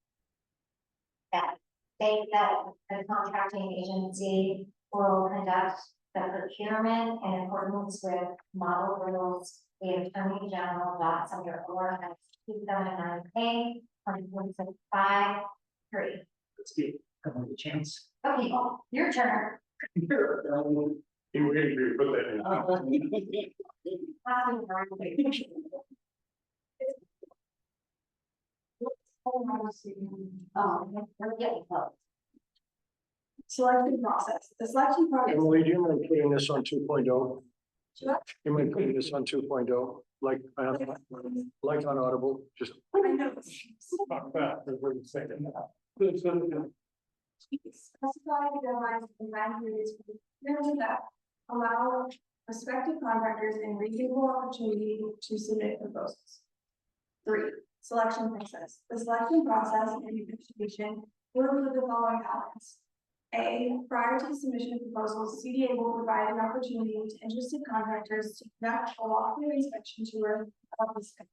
That state that the contracting agency will conduct the procurement in accordance with model rules the Attorney General adopts under ORS 279A 20.5.3. Let's give everyone a chance. Okay, your turn. He waited for you to put that in. We're getting close. Selection process. The selection process. Emily, do you mind putting this on 2.0? Sure. You mind putting this on 2.0? like unaudible, just. I know. Talk fast, that's what you're saying. Specify deadlines and time periods clearly that allow prospective contractors a reasonable opportunity to submit proposals. 3, selection process. The selection process and negotiation will include the following elements. A, prior to submission of proposals, CDA will provide an opportunity to interested contractors to conduct a walkthrough inspection tour of the site.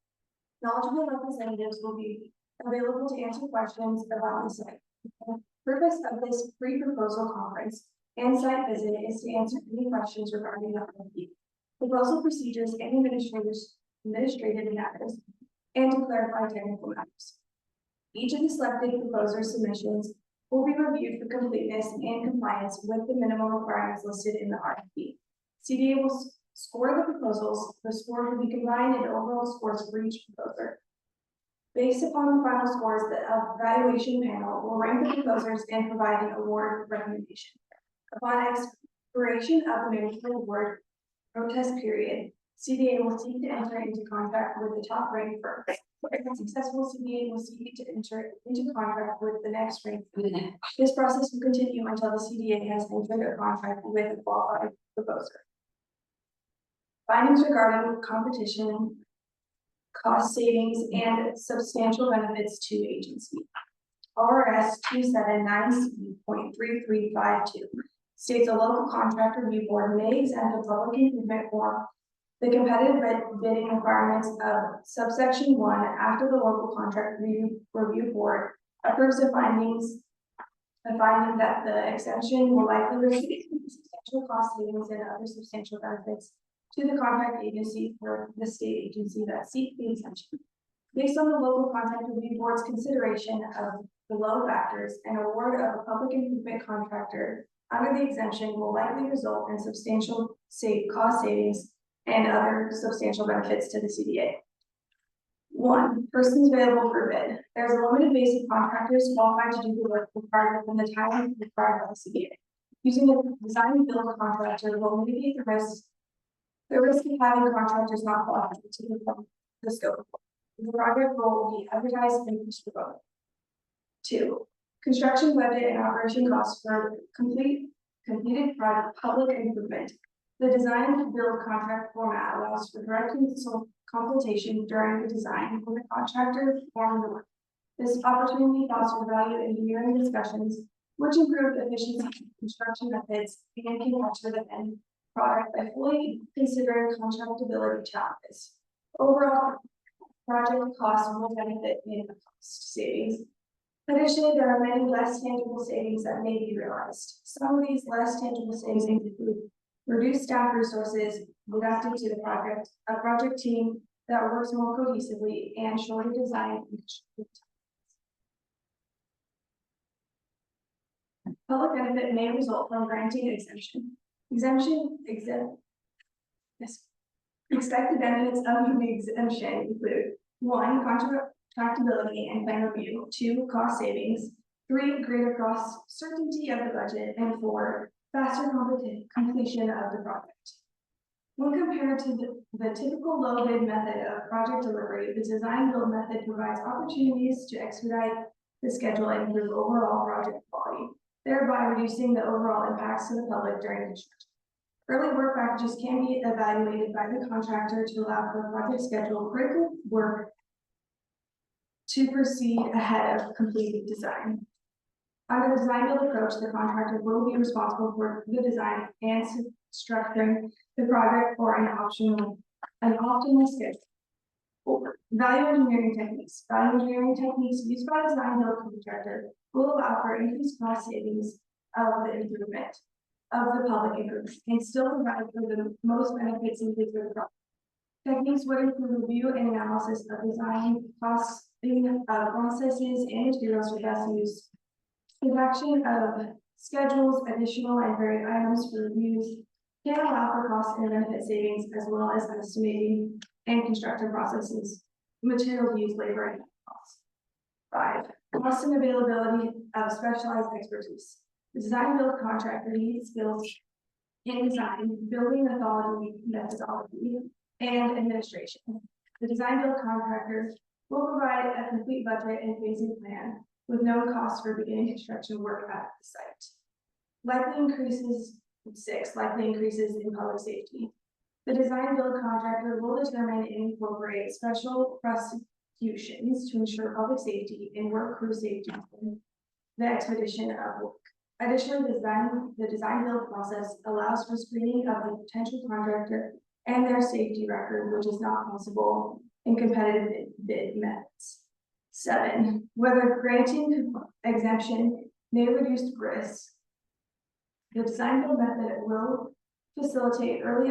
Knowledgeable representatives will be available to answer questions about the site. The purpose of this pre-proposal conference and site visit is to answer any questions regarding the RFP, proposal procedures and administrative matters, and to clarify technical matters. Each of the selected proposer submissions will be reviewed for completeness and compliance with the minimum requirements listed in the RFP. CDA will score the proposals. The score will be combined into overall scores for each proposer. Based upon the final scores, the evaluation panel will rank the proposers and provide an award recommendation. Upon expiration of the management award protest period, CDA will seek to enter into contract with the top ranked firm. If successful, CDA will seek to enter into contract with the next ranked firm. This process will continue until the CDA has entered a contract with a qualified proposer. Findings regarding competition, cost savings, and substantial benefits to agency. RS 279C.3352 states a local contract review board may exempt a public improvement form the competitive bidding requirements of subsection 1 after the local contract review board approves the finding that the exemption will likely result in substantial cost savings and other substantial benefits to the contract agency or the state agency that seek the exemption. Based on the local contract review board's consideration of below factors, an award of a public improvement contractor under the exemption will likely result in substantial cost savings and other substantial benefits to the CDA. 1, persons available for bid. There's a limited base of contractors qualified to do the work required within the time required by the CDA. Using a design and build contractor will mitigate the risk of having contractors not qualified to perform the scope. The project will be advertised and distributed. 2, construction budget and operation costs for completed project public improvement. The design and build contract format allows for direct consultation during the design for the contractor performing the work. This opportunity fosters value engineering discussions, which improve efficiency of construction methods and can capture the end product by fully considering constructability challenges. Overall, project costs will benefit in cost savings. Additionally, there are many less tangible savings that may be realized. Some of these less tangible savings include reduced staff resources deducted to the project, a project team that works more cohesively, and shorter design and construction times. Public benefit may result from granting an exemption. Expected benefits of the exemption include 1, contractability and plan review, 2, cost savings, 3, greater cost certainty of the budget, and 4, faster completion of the project. When compared to the typical low bid method of project delivery, the design build method provides opportunities to expedite the schedule and improve overall project quality, thereby reducing the overall impacts to the public during construction. Early work packages can be evaluated by the contractor to allow for project schedule critical work to proceed ahead of completed design. Under the design build approach, the contractor will be responsible for the design and structuring the project for an optimal schedule. 4, value engineering techniques. Value engineering techniques used by the design build contractor will allow for increased cost savings of the improvement of the public improvement and still provide for the most benefits needed for the project. Techniques would include review and analysis of design costs, processes, and materials for best use. Redaction of schedules, additional and varied items for reviews can allow for cost and benefit savings, as well as estimating and construction processes, materials used, labor, and costs. 5, cost and availability of specialized expertise. The design build contractor needs skills in design, building methodology, and administration. The design build contractor will provide a complete budget and phasing plan with no cost for beginning construction work at the site. Likely increases in public safety. The design build contractor will determine and incorporate special prosecutions to ensure public safety and work crew safety in the expedition of work. Additionally, the design build process allows for screening of the potential contractor and their safety record, which is not possible in competitive bid methods. 7, whether granting exemption may reduce risk. The design build method will facilitate early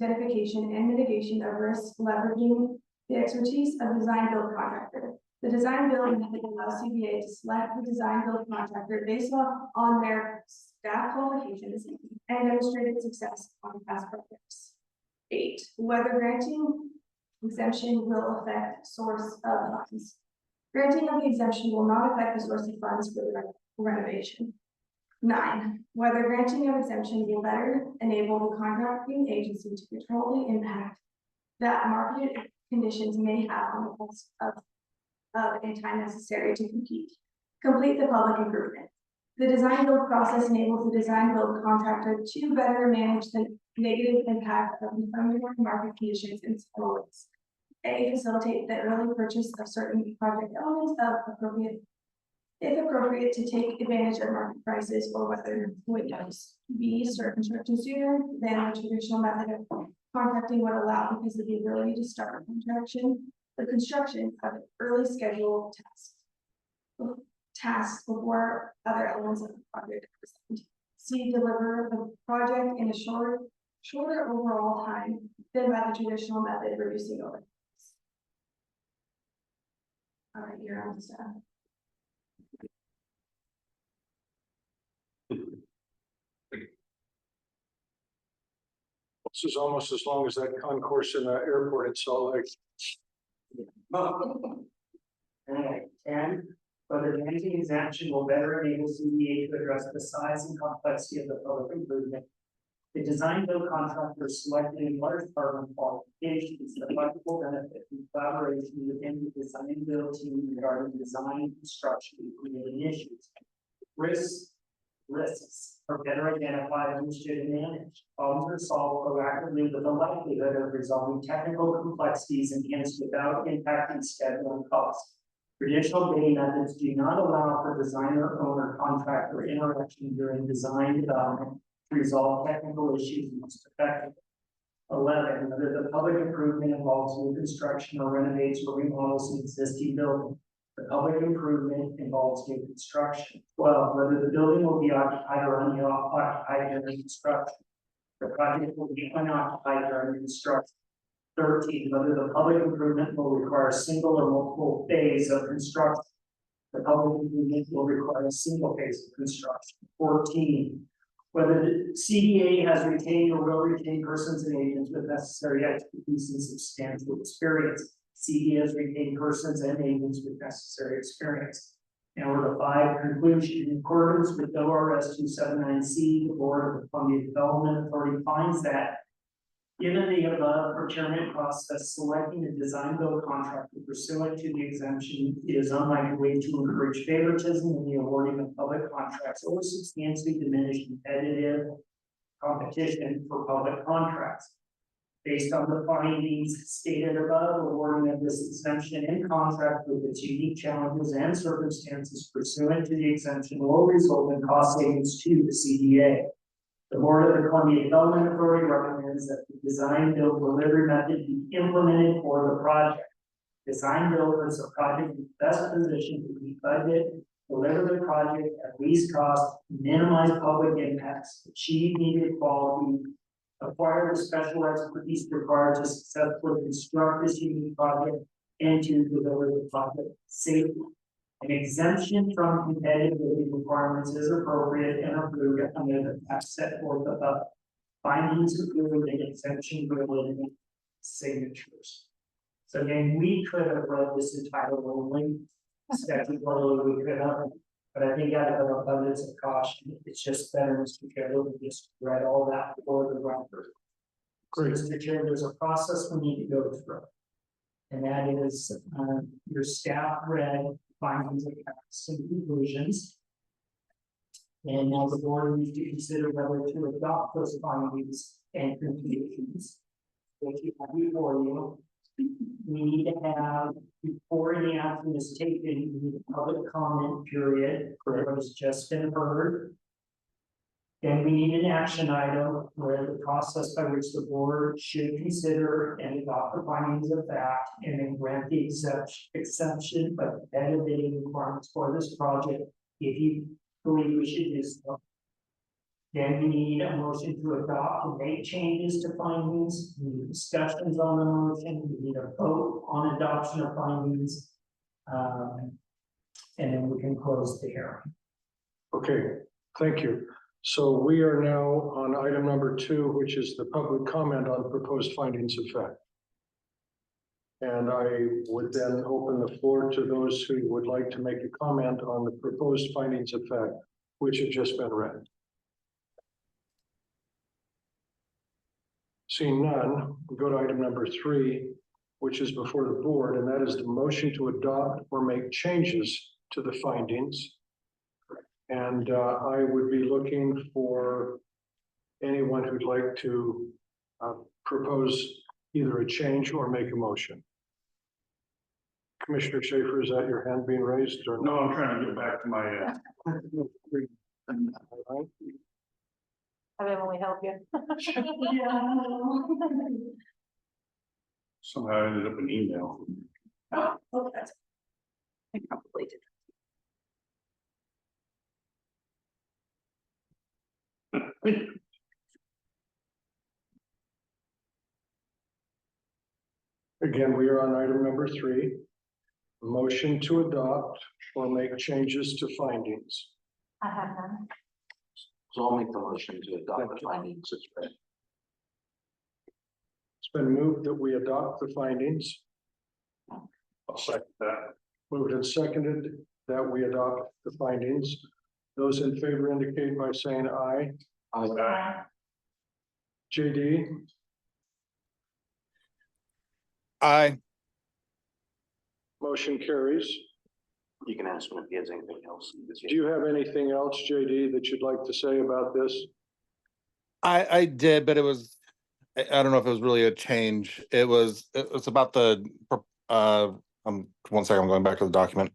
identification and mitigation of risk, leveraging the expertise of design build contractor. The design build method allows CDA to select the design build contractor based on their staff qualifications and demonstrated success on past projects. 8, whether granting exemption will affect source of funds. Granting of the exemption will not affect the source of funds for the renovation. 9, whether granting of exemption will better enable the contracting agency to control the impact that market conditions may have on the cost of and time necessary to complete the public improvement. The design build process enables the design build contractor to better manage the negative impact of unfavorable market conditions in several ways. A, facilitate the early purchase of certain project elements if appropriate to take advantage of market prices or weather windows. B, start construction sooner than the traditional method of contracting would allow because of the ability to start the construction of an early scheduled tasks before other elements of the project are presented. C, deliver the project in a shorter overall time than by the traditional method, reducing overhead. All right, you're on staff. This is almost as long as that concourse in the airport at Salt Lake. Alright, 10, whether granting exemption will better enable CDA to address the size and complexity of the public improvement. The design build contractor selected in large part on qualifications, the practical benefit and collaboration within the design build team regarding design, construction, and related issues. Risks are better identified, understood, and managed. Problems are solved proactively with the likelihood of resolving technical complexities enhanced without impacting schedule and cost. Traditional bidding methods do not allow for designer, owner, contractor interaction during design development to resolve technical issues most effectively. 11, whether the public improvement involves new construction or renovates or remodels an existing building. The public improvement involves new construction. 12, whether the building will be occupied or unoccupied during construction. The project will be unoccupied during construction. 13, whether the public improvement will require a single or multiple phase of construction. The public improvement will require a single phase of construction. 14, whether the CDA has retained or will retain persons and agents with necessary expertise and substantial experience. CDA has retained persons and agents with necessary experience. Now we're to 5, conclusion. In accordance with ORS 279C, the Board of the Columbia Development Authority finds that given the above procurement process, selecting a design build contractor pursuant to the exemption is unlikely to encourage favoritism in the awarding of public contracts or substantially diminish competitive competition for public contracts. Based on the findings stated above, awarding of this exemption in contract with its unique challenges and circumstances pursuant to the exemption will result in cost savings to the CDA. The Board of the Columbia Development Authority recommends that the design build delivery method be implemented for the project. Design build is a project in best position to meet budget, deliver the project at least cost, minimize public impacts, achieve needed quality, acquire the special expertise required to successfully construct this unique project, and to deliver the project safely. An exemption from competitive bidding requirements is appropriate and approved under the facts set forth above. Findings include an exemption related signatures. So again, we could have read this entitled only, statutorily we could have, but I think out of an abundance of caution, it's just better, Mr. Chair, to just read all that for the record. So, Mr. Chair, there's a process we need to go through. And that is, your staff read findings of facts and conclusions. And now the board needs to consider whether to adopt those findings and conclusions. Which you have before you. We need to have, before any action is taken, we need a public comment period, where what has just been heard. Then we need an action item where the process by which the board should consider and adopt the findings of fact and then grant the exception, but competitive bidding requirements for this project, if you believe we should do so. Then we need a motion to adopt and make changes to findings, we need discussions on the motion, we need a vote on adoption of findings. And then we can close the hearing. Okay, thank you. So we are now on item number 2, which is the public comment on proposed findings of fact. And I would then open the floor to those who would like to make a comment on the proposed findings of fact, which have just been read. Seeing none, we go to item number 3, which is before the board, and that is the motion to adopt or make changes to the findings. And I would be looking for anyone who'd like to propose either a change or make a motion. Commissioner Schaefer, is that your hand being raised or No, I'm trying to get back to my, All right. I mean, when we help you. somehow I ended up in email. Oh, that's. I probably did. Again, we are on item number 3, motion to adopt or make changes to findings. I have none. So I'll make the motion to adopt the findings as read. It's been moved that we adopt the findings. I'll second that. Moved and seconded that we adopt the findings. Those in favor indicate by saying aye. JD, Aye. motion carries. You can ask him if he has anything else. Do you have anything else, JD, that you'd like to say about this? I did, but it was, I don't know if it was really a change. It was about the, one second, I'm going back to the document.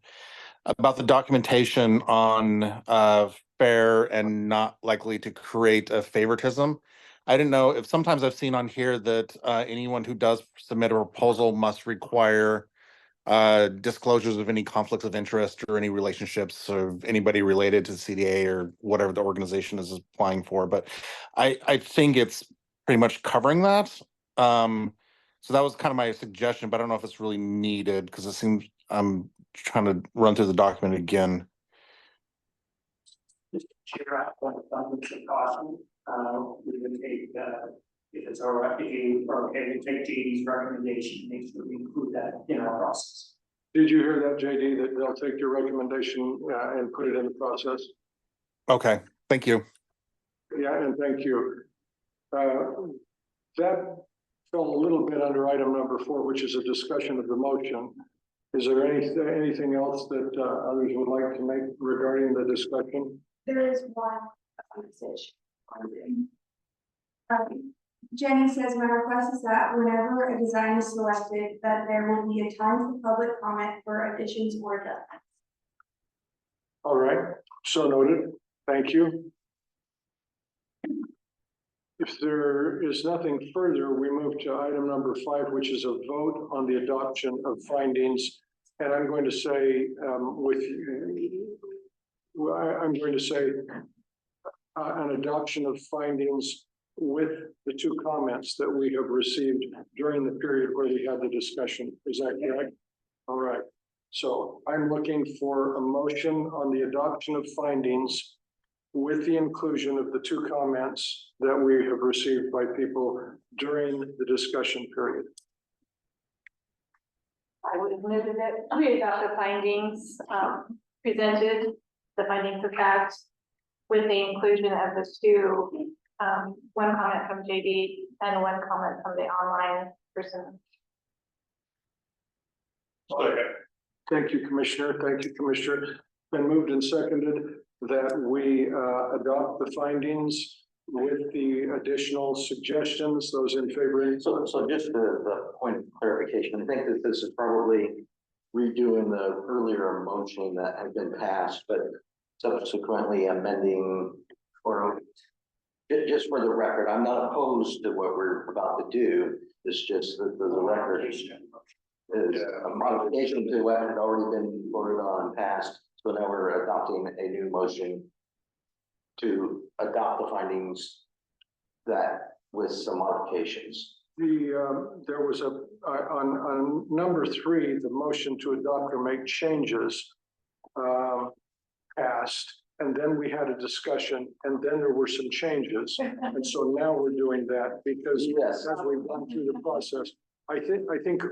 About the documentation on fair and not likely to create a favoritism. I didn't know if sometimes I've seen on here that anyone who does submit a proposal must require disclosures of any conflicts of interest or any relationships of anybody related to CDA or whatever the organization is applying for. But I think it's pretty much covering that. So that was kind of my suggestion, but I don't know if it's really needed because it seems I'm trying to run through the document again. Mr. Chair, I want to abundance of caution. We would take, if it's all right, if you are okay to take JD's recommendation, make sure we include that in our process. Did you hear that, JD, that they'll take your recommendation and put it in the process? Okay, thank you. Yeah, and thank you. That fell a little bit under item number 4, which is a discussion of the motion. Is there anything else that others would like to make regarding the discussion? There is one message. Jenny says, my request is that whenever a design is selected, that there will be a time for public comment for additions or adjustments. All right, so noted. Thank you. If there is nothing further, we move to item number 5, which is a vote on the adoption of findings. And I'm going to say I'm going to say an adoption of findings with the 2 comments that we have received during the period where we had the discussion. Is that correct? All right. So I'm looking for a motion on the adoption of findings with the inclusion of the 2 comments that we have received by people during the discussion period. I would have noted that we adopt the findings presented, the findings of fact, with the inclusion of the 2 one comment from JD and one comment from the online person. Thank you, Commissioner. Thank you, Commissioner. Been moved and seconded that we adopt the findings with the additional suggestions. Those in favor? So just the point of clarification, I think that this is probably redoing the earlier motion that had been passed, but subsequently amending or just for the record, I'm not opposed to what we're about to do. It's just that the record is a modification to what had already been voted on and passed. So now we're adopting a new motion to adopt the findings that with some modifications. There was on number 3, the motion to adopt or make changes passed, and then we had a discussion, and then there were some changes. And so now we're doing that because Yes. as we've gone through the process, I think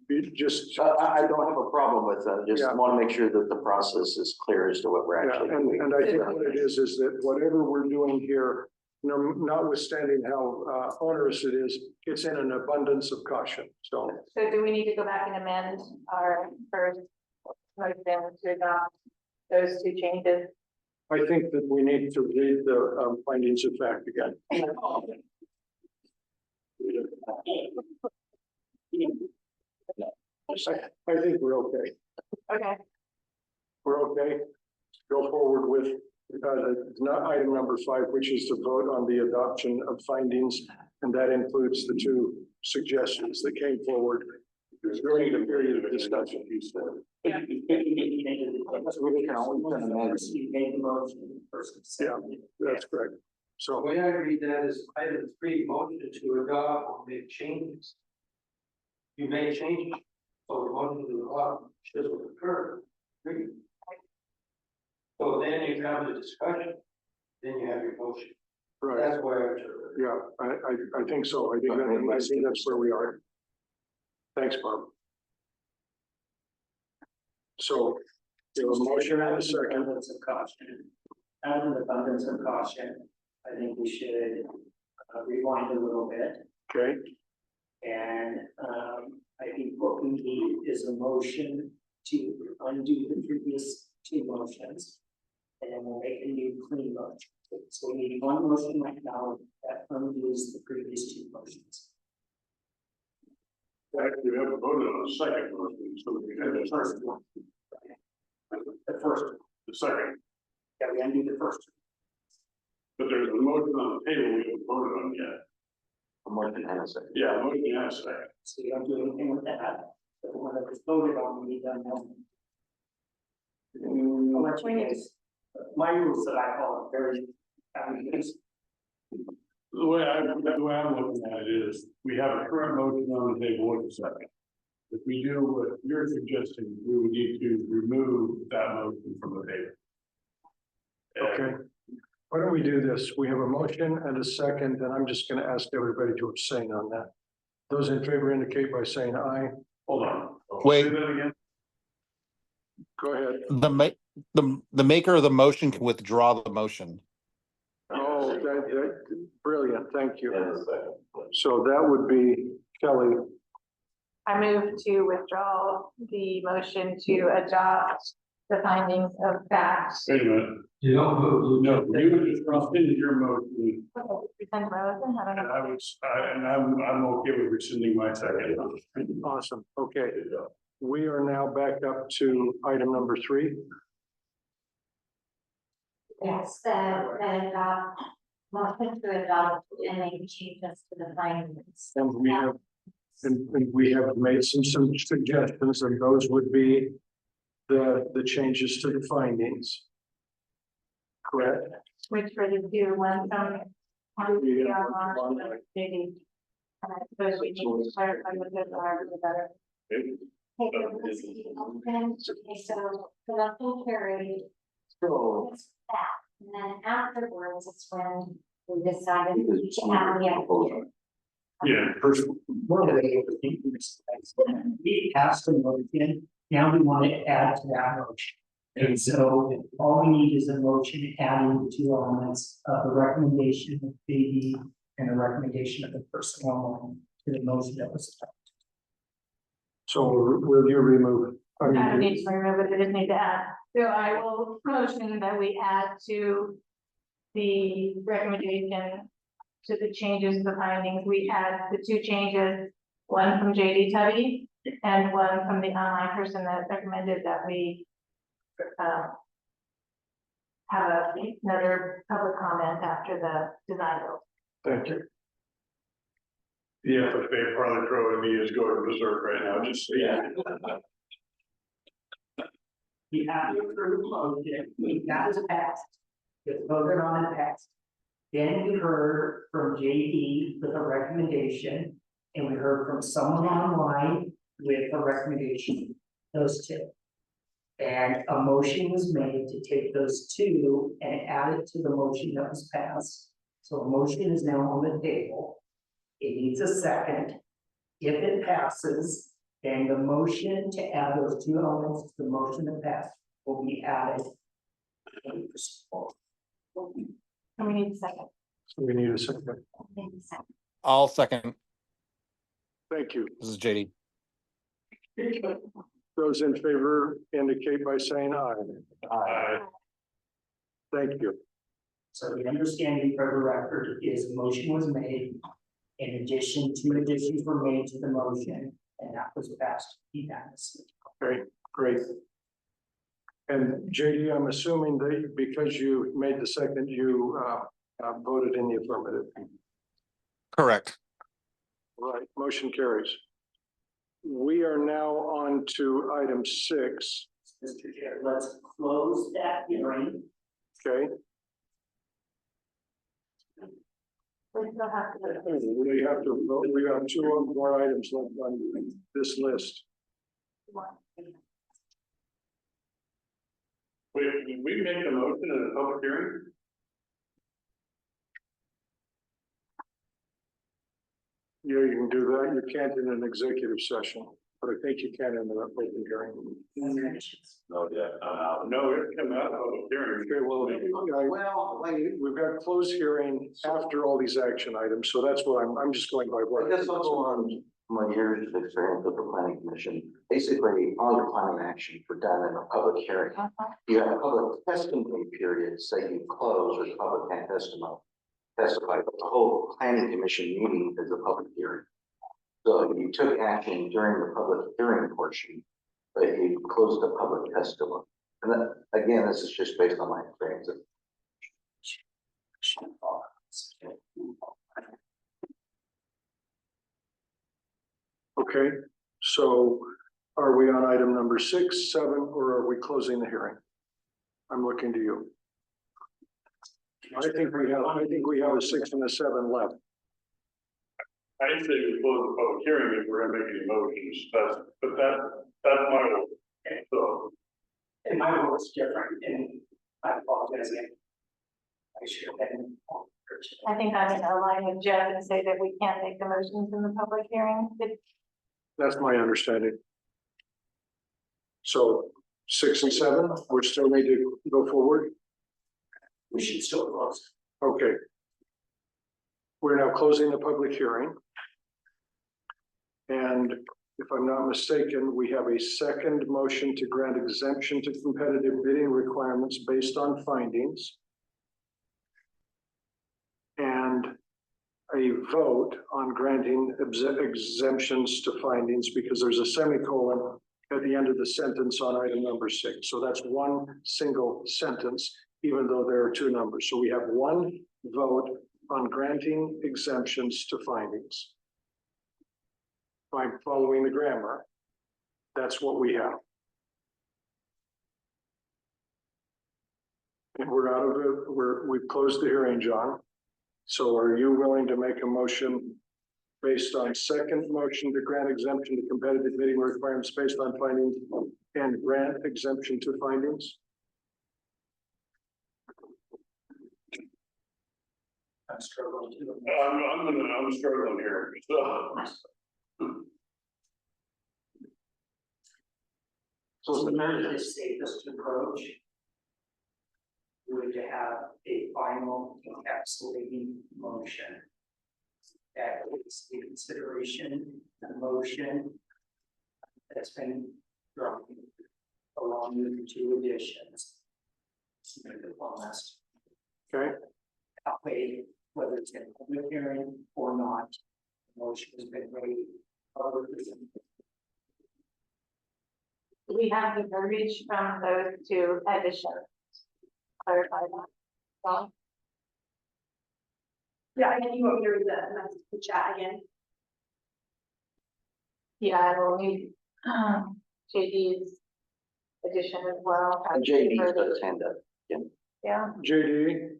we just. I don't have a problem with that. Just Yeah. want to make sure that the process is clear as to what we're Yeah, actually doing. and I think what it is that whatever we're doing here, notwithstanding how onerous it is, it's in an abundance of caution. So So do we need to go back and amend our first motion to adopt those two changes? I think that we need to read the findings of fact again. I think we're okay. Okay, We're okay. Go forward with item number 5, which is to vote on the adoption of findings, and that includes the 2 suggestions that came forward during the period of discussion. Yeah. You can always amend. You made the motion first. Yeah, that's correct. The So, way I read that is item 3, motion to adopt or make changes. You may change, so the motion to adopt should occur. So then you have the discussion, then you have your motion. right, That's where I took it. yeah, I think so. I think that's where we are. Thanks, Bob. So, there was a motion and a second. Abundance of caution. Out of an abundance of caution, I think we should rewind a little bit. Okay, And I think what we need is a motion to undo the previous 2 motions. And then we'll make a new clean motion. So we need one motion right now that undoes the previous 2 motions. You haven't voted on the second motion, so we had the first one. The first, The second, yeah, we undo the first. but there's a motion on the table we haven't voted on yet. A motion and a second. Yeah, motion and a second. So you don't do anything with that. But the one that was voted on, we need done now. I'll let you guys, my rules that I follow very, The way I'm looking at it is, we have a current motion on the table with a second. If we do what you're suggesting, we would need to remove that motion from the table. okay. Why don't we do this? We have a motion and a second, and I'm just gonna ask everybody to abstain on that. Those in favor indicate by saying aye. Hold on. Wait. Say that again. Go ahead. The maker of the motion can withdraw the motion. Oh, brilliant, thank you. And a second. So that would be Kelly. I move to withdraw the motion to adopt the findings of fact. Wait a minute. You don't vote. No, you just rescinded your motion, Rescind my motion? I don't and know. I was, I'm okay with rescinding my second. Awesome, okay. We are now back up to item number 3. Yes, the motion to adopt and make changes to the findings. And we have made some suggestions, and those would be the changes to the findings. Correct? Which for the 2, one from. Yeah, Online, JD. And I suppose we need to clarify what those are for the better. Okay, so the motion carried. So, It's that, and then afterwards, it's when we decided to have the. Yeah, first, we passed the motion, now we want to add to that motion. And so all we need is a motion adding the two elements of the recommendation of baby and a recommendation of the personal one to the motion that was. So will you remove? I don't need to remove it, I just need to add. So I will motion that we add to the recommendation to the changes, the findings. We add the two changes, one from JD Tubby and one from the online person that recommended that we have another public comment after the design build. Thank you. The FFA probably pro me is going berserk right now, just so We have to approve the motion, that is passed. It's voted on and passed. Then we heard from JD with a recommendation, and we heard from someone online with a recommendation, those two. And a motion was made to take those two and add it to the motion that was passed. So a motion is now on the table. It needs a second. If it passes, then the motion to add those two elements to the motion that passed will be added. And we need a second. So we need a second. I'll second. Thank you. This is JD. Those in favor indicate by saying aye. Aye. Thank you. So the understanding for the record is a motion was made. In addition, two additions were made to the motion, and that was passed unanimously. Great, great. And JD, I'm assuming that because you made the second, you voted in the affirmative. Correct. Right, motion carries. We are now on to item 6. Mr. Chair, let's close that hearing. Okay, We still have to. we have to vote. We have 2 more items left on this list. Wait, did we make a motion in a public hearing? Yeah, you can do that. You can't in an executive session, but I think you can in the open hearing. No, no, it come out of public hearing. Okay, well, we've got closed hearing after all these action items, so that's what I'm just going by what. I guess I'll go on my years of experience with the planning commission. Basically, all your planning actions were done in a public hearing. You have a public testimony period, say you close or the public can't testify, but the whole planning commission meeting is a public hearing. So you took action during the public hearing portion, but you closed the public testimony. And that, again, this is just based on my experience. Okay, so are we on item number 6, 7, or are we closing the hearing? I'm looking to you. I think we have a 6 and a 7 left. I say we close the public hearing if we're gonna make any motions, that's my vote. So, And my vote is different, and I apologize again. I should have been. I think I'm in line with Jeff and say that we can't make the motions in the public hearing. That's my understanding. So 6 and 7, we're still need to go forward. We should still close. Okay. We're now closing the public hearing. And if I'm not mistaken, we have a second motion to grant exemption to competitive bidding requirements based on findings. And a vote on granting exemptions to findings because there's a semicolon at the end of the sentence on item number 6. So that's one single sentence, even though there are 2 numbers. So we have one vote on granting exemptions to findings. If I'm following the grammar, that's what we have. And we're out of it. We've closed the hearing, John. So are you willing to make a motion based on second motion to grant exemption to competitive bidding requirements based on findings and grant exemption to findings? I'm struggling to. I'm struggling here, so. So So it's the safest approach would to have a final encapsulating motion. That is the consideration, the motion that's been drawn along with the two additions. Submitted on last. Okay, That way, whether it's in a public hearing or not, the motion has been made. We have the verbiage from those two additions. Clarify that. Well, Yeah, and you want me to read the chat again? yeah, I will need, JD's addition as well. And JD's got his hand up. Yeah, JD,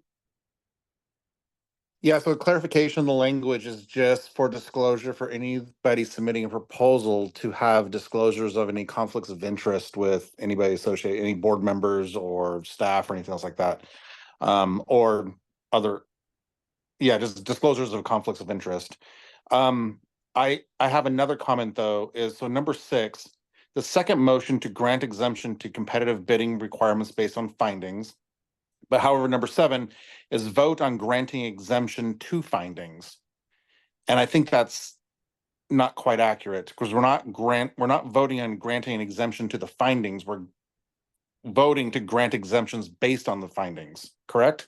Yeah, so clarification, the language is just for disclosure for anybody submitting a proposal to have disclosures of any conflicts of interest with anybody associated, any board members or staff or anything else like that. Or other, yeah, just disclosures of conflicts of interest. I have another comment though, is so number 6, the second motion to grant exemption to competitive bidding requirements based on findings. But however, number 7 is vote on granting exemption to findings. And I think that's not quite accurate because we're not voting on granting an exemption to the findings. We're voting to grant exemptions based on the findings, correct?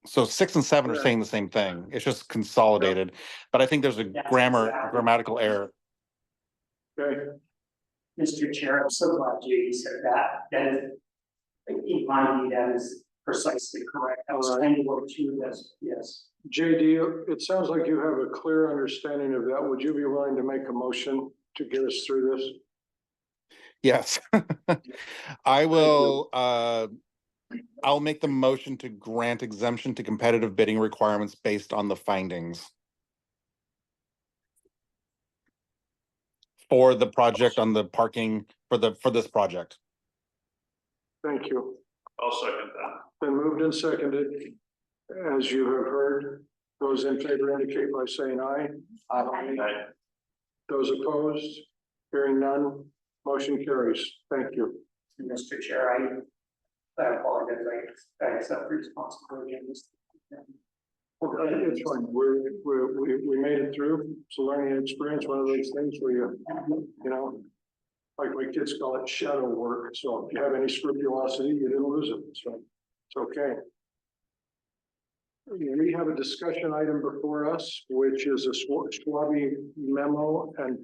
So 6 and 7 are Correct. saying the same thing. It's just consolidated, but I think there's a That's grammar, exactly. grammatical error. okay, Mr. Chair, I'm so glad JD said that. That is, in my view, that is precisely correct. I was trying to work through this, yes. JD, it sounds like you have a clear understanding of that. Would you be willing to make a motion to get us through this? Yes. I will, I'll make the motion to grant exemption to competitive bidding requirements based on the findings. For the project on the parking, for this project. Thank you. I'll second that. Been moved and seconded. As you have heard, those in favor indicate by saying aye. Aye. Those opposed, hearing none, motion carries. Thank you. Mr. Chair, I apologize, I accept responsibility in this. It's fine. We made it through. It's a learning experience, one of those things where you know, like my kids call it shadow work. So if you have any scrupulosity, you didn't lose it. So it's okay. We have a discussion item before us, which is a Schwabe memo and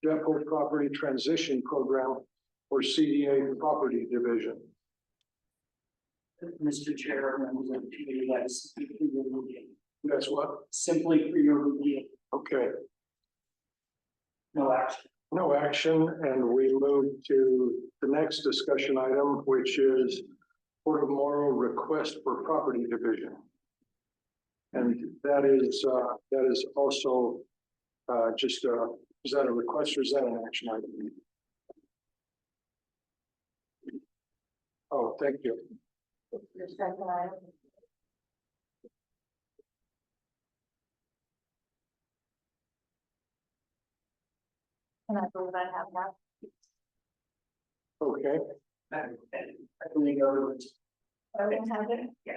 depot property transition program for CDA property division. Mr. Chair, members of the committee, that is simply for your review. That's what? Simply for your review, Okay. no action. No action, and we move to the next discussion item, which is Port of Morrow request for property division. And that is also just is that a request or is that an action item? Oh, thank you. the second item. And I believe I have that. Okay, I believe over. I don't have it. Yeah.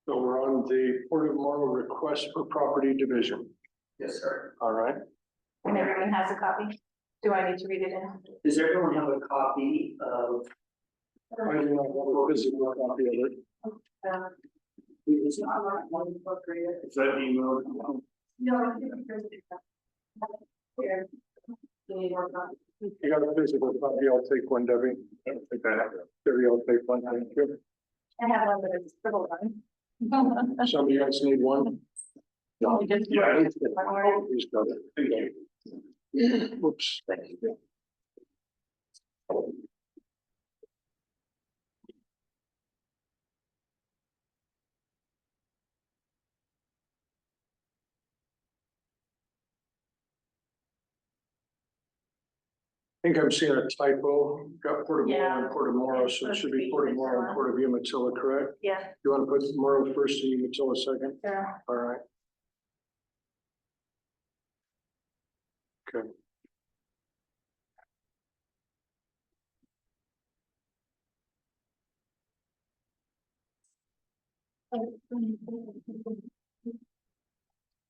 so we're on the Port of Morrow request for property division. Yes, sir. All right. And everyone has a copy. Do I need to read it in? Does everyone have a copy of? I do not have a physical copy of it. It's not one appropriate. Is that email? No, I think here. You need more copies. You got a physical copy, I'll take one, Debbie. I don't think I have it. Debbie, I'll take one, thank you. I have one, but it's a scribble one. Somebody else need one? No, we just. Yeah. One more. He's got it. Thank you. Whoops. Thank you. think I'm seeing a typo, got Portamoro Yeah. and Portamoro, so it should be Portamoro and Port of Umatilla, correct? Yes, You want to put Morrow first and Umatilla second? sure. All right. Okay.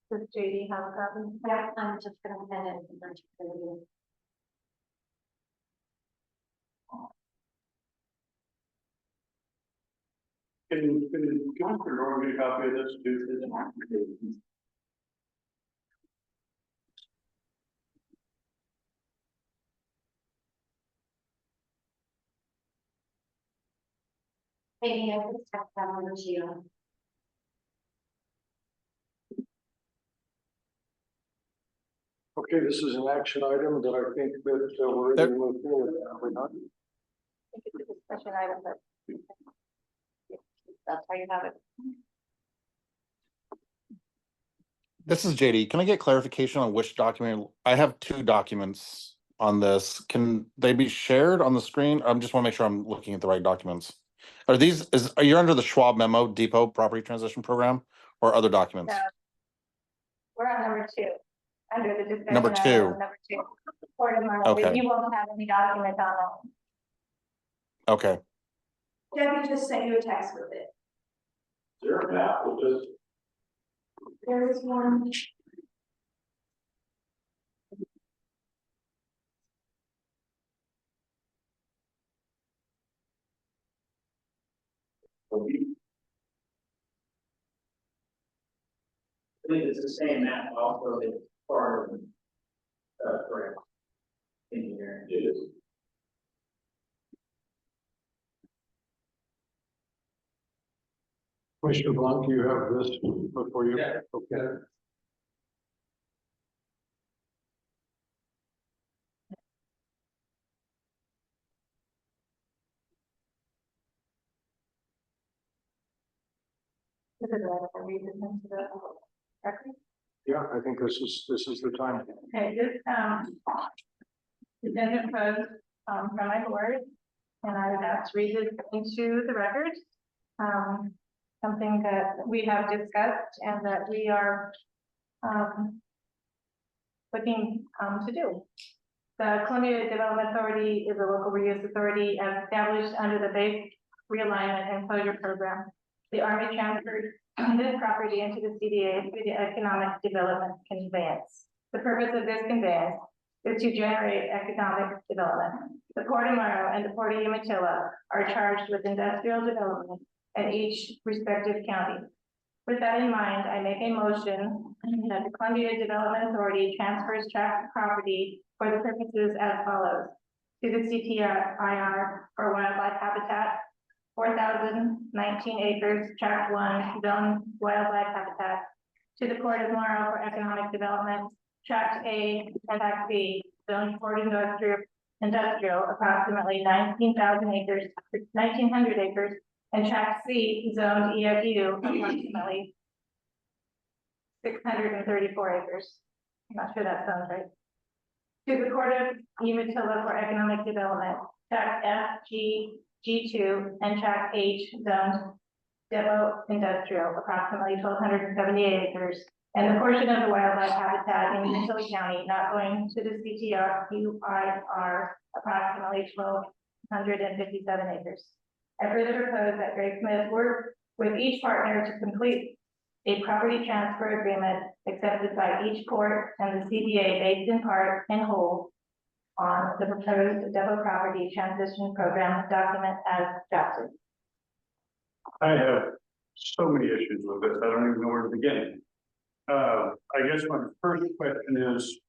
Does JD have a copy? Yeah, I'm just gonna send it. And bunch of you. Can Councilor Norman get a copy of this too? Maybe I can check that on the shield. Okay, this is an action item that I think that we're ready to move forward. Are we not? I think it's a discussion item, but that's how you have it. This is JD. Can I get clarification on which document? I have two documents on this. Can they be shared on the screen? I just want to make sure I'm looking at the right documents. Are you under the Schwab memo depot property transition program or other documents? No. We're on number 2, under the discussion. Number item, 2. Number 2. For tomorrow, Okay. you won't have any document on that. Okay. Debbie just sent you a text with it. Is there a map with this? There was one. I think it's the same map, also it's part of, correct. Engineering. It is. Commissioner Blunt, do you have this before you? Yeah. Okay. This is what I read this into the record. Yeah, I think this is the time. Okay, this, agenda proposed, from my board, and I would have to read it into the record. Something that we have discussed and that we are, looking, to do. The Columbia Development Authority is a local reuse authority as established under the base realignment and closure program. The Army transferred this property into the CDA through the economic development conveyance. The purpose of this conveyance is to generate economic development. The Port of Morrow and the Port of Umatilla are charged with industrial development in each respective county. With that in mind, I make a motion that the Columbia Development Authority transfers tract property for the purposes as follows. To the CTIR for wildlife habitat, 4,019 acres, tract 1, zone wildlife habitat. To the Port of Morrow for economic development, tract A and tract B, zone 40 industrial, approximately 19,000 acres, 1,900 acres, and tract C, zoned EFU, approximately 634 acres. I'm not sure that sounds right. To the Port of Umatilla for economic development, tract F, G, G2, and tract H, zoned depot industrial, approximately 1,278 acres, and the portion of the wildlife habitat in Umatilla County not going to the CTR, approximately 1,257 acres. I further propose that Greg Smith work with each partner to complete a property transfer agreement accepted by each port and the CDA based in part and whole on the proposed depot property transition program document as drafted. I have so many issues with this, I don't even know where to begin. I guess my first question is,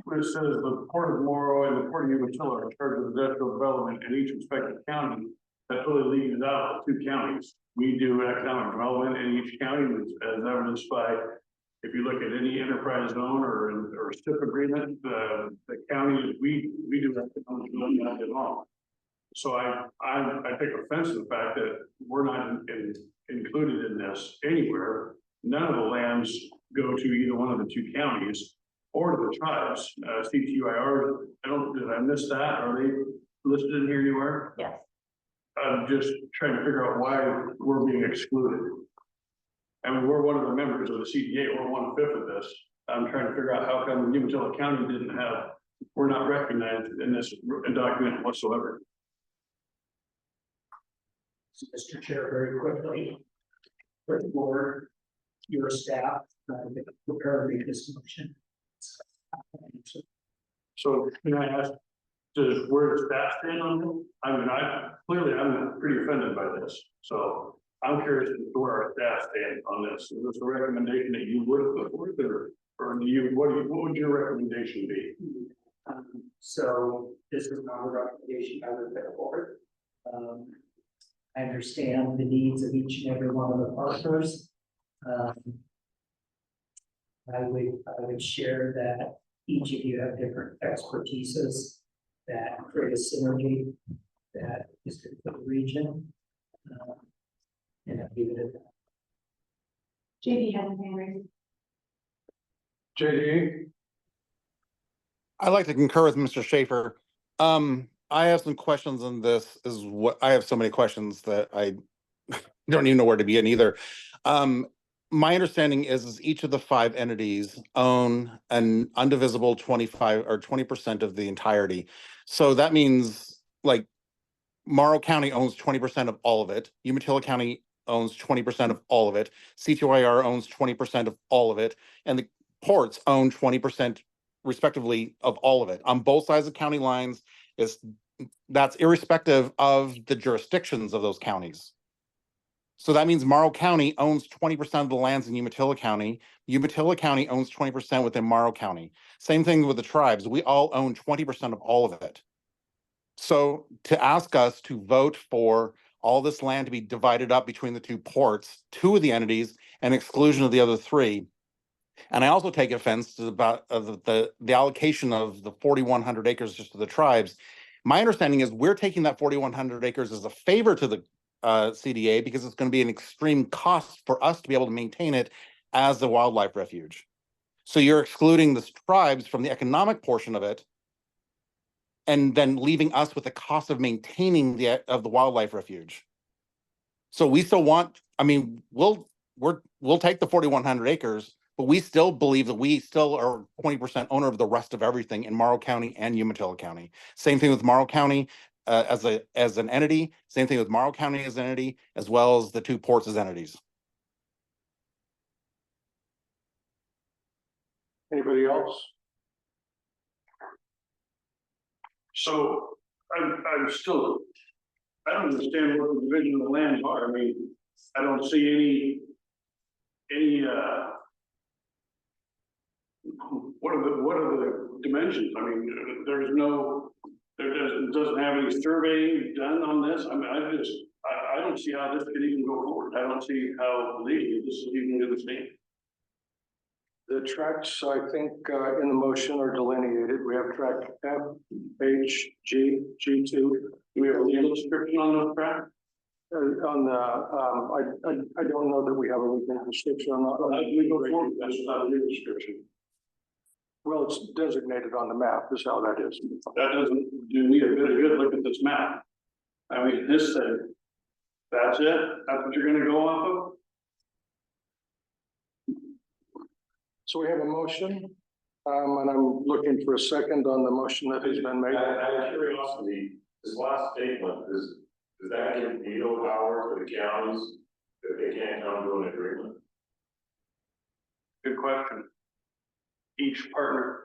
when it says the Port of Morrow and the Port of Umatilla are in charge of industrial development in each respective county, that totally leaves out 2 counties. We do economic development in each county, as evidenced by, if you look at any enterprise zone or SIP agreement, the counties, we do economic development at all. So I take offense to the fact that we're not included in this anywhere. None of the lands go to either one of the 2 counties. Board of the Tribes, CTUIR, did I miss that? Are they listed in here anywhere? Yes. I'm just trying to figure out why we're being excluded. I mean, we're one of the members of the CDA, we're 1/5 of this. I'm trying to figure out how come Umatilla County we're not recognized in this document whatsoever. So, Mr. Chair, very quickly, for the board, your staff, prepare to make this motion. So can I ask, where does that stand on it? I mean, I'm pretty offended by this, so I'm curious as to where our staff stand on this. Is this a recommendation that you would put forth, or what would your recommendation be? So this is not a recommendation I would put forward. I understand the needs of each and every one of the partners. I would share that each of you have different expertises that create a synergy that is good for the region. And I'll leave it at that. JD has a hand raised. JD? I'd like to concur with Mr. Schaefer. I have some questions on this I have so many questions that I don't even know where to begin either. My understanding is each of the 5 entities own an undivisible 25 or 20% of the entirety. So that means like Morrow County owns 20% of all of it. Umatilla County owns 20% of all of it. CTYR owns 20% of all of it. And the ports own 20% respectively of all of it on both sides of county lines. That's irrespective of the jurisdictions of those counties. So that means Morrow County owns 20% of the lands in Umatilla County. Umatilla County owns 20% within Morrow County. Same thing with the tribes. We all own 20% of all of it. So to ask us to vote for all this land to be divided up between the 2 ports, 2 of the entities, and exclusion of the other 3. And I also take offense to the allocation of the 4,100 acres just to the tribes. My understanding is we're taking that 4,100 acres as a favor to the CDA because it's going to be an extreme cost for us to be able to maintain it as a wildlife refuge. So you're excluding the tribes from the economic portion of it, and then leaving us with the cost of maintaining the wildlife refuge. So we still want. I mean, we'll take the 4,100 acres, but we still believe that we still are 20% owner of the rest of everything in Morrow County and Umatilla County. Same thing with Morrow County as an entity. Same thing with Morrow County as an entity, as well as the 2 ports as entities. Anybody else? So I'm still, I don't understand what the division of the lands are. I mean, I don't see any what are the dimensions? I mean, doesn't have any surveying done on this. I mean, I don't see how this could even go forward. I don't see how legally this is even going to stand. The tracks, I think, in the motion are delineated. We have track F, H, G, G2. Do we have a legal description on those tracks? On the, I don't know that we have a legal description on How do we go forward? That's not a legal description. Well, it's designated on the map, is how that is. That doesn't do me a bit of good. Look at this map. I mean, this thing, that's it? That's what you're gonna go off of? So we have a motion, and I'm looking for a second on the motion that has been made. Out of curiosity, this last statement, does that give veto power to the counties if they can't come to an agreement? Good question. Each partner.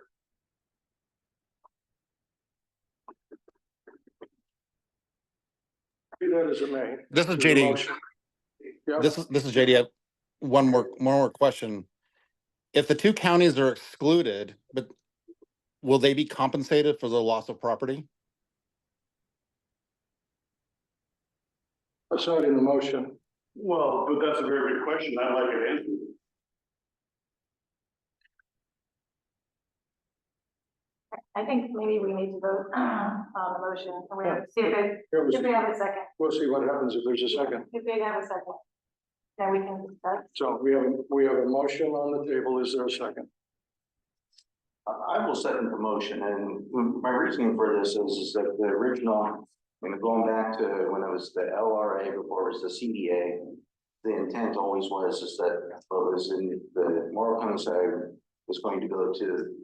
Be that as it may. This is there's a JD. motion. Yep. This is JD. I have one more question. If the 2 counties are excluded, but will they be compensated for the loss of property? That's not in the motion. Well, but that's a very good question. I'd like it answered. I think maybe we need to vote on the motion. And we have to see if we have a second. We'll see what happens if there's a second. If we have a second, then we can discuss. So we have a motion on the table. Is there a second? I will second the motion, and my reasoning for this is that the original, going back to when it was the LRA before it was the CDA, the intent always was is that what was in the Morrow County side was going to go to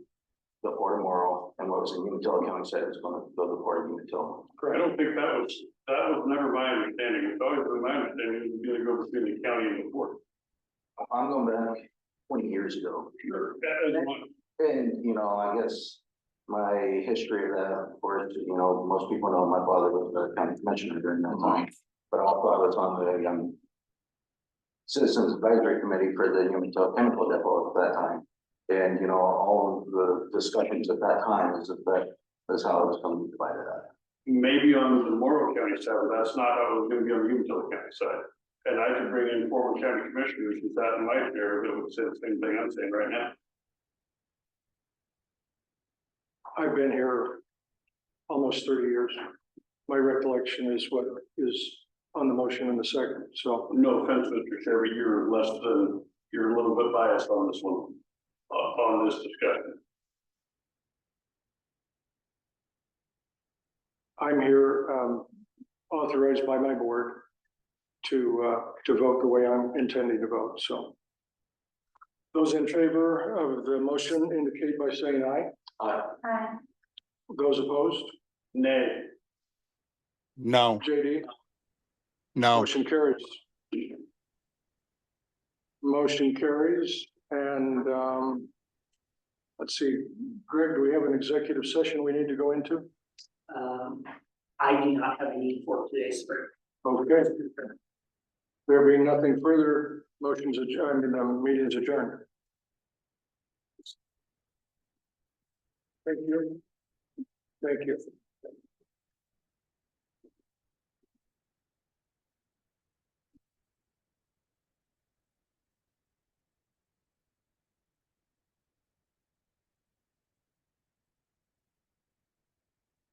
the Port of Morrow, and what was in Umatilla County side was going to go to the Port of Umatilla. I don't think that was never my understanding. It's always been my understanding it was going to go between the county and the port. I'm going back 20 years ago. Sure. That is one. And, I guess my history of that, of course, most people know my father was the county commissioner during that time. But also I was on the Citizens Advisory Committee for the Umatilla Chemical Depot at that time. And, all of the discussions at that time is that is how it was going to be divided up. Maybe on the Morrow County side, but that's not how it was gonna be on the Umatilla County side. And I could bring in former county commissioners who sat in my chair that would say the same thing I'm saying right now. I've been here almost 30 years. My recollection is what is on the motion in the second, so. No offense, Mr. Chair, but you're a little bit biased on this one, on this discussion. I'm here authorized by my board to vote the way I'm intending to vote, so. Those in favor of the motion indicate by saying aye. Hi. Those opposed, Nay. No, JD, no. motion carries. Motion carries, and let's see, Greg, do we have an executive session we need to go into? I do not have any for today's script. Okay. There being nothing further, motion's adjourned and the meeting's adjourned. Thank you. Thank you.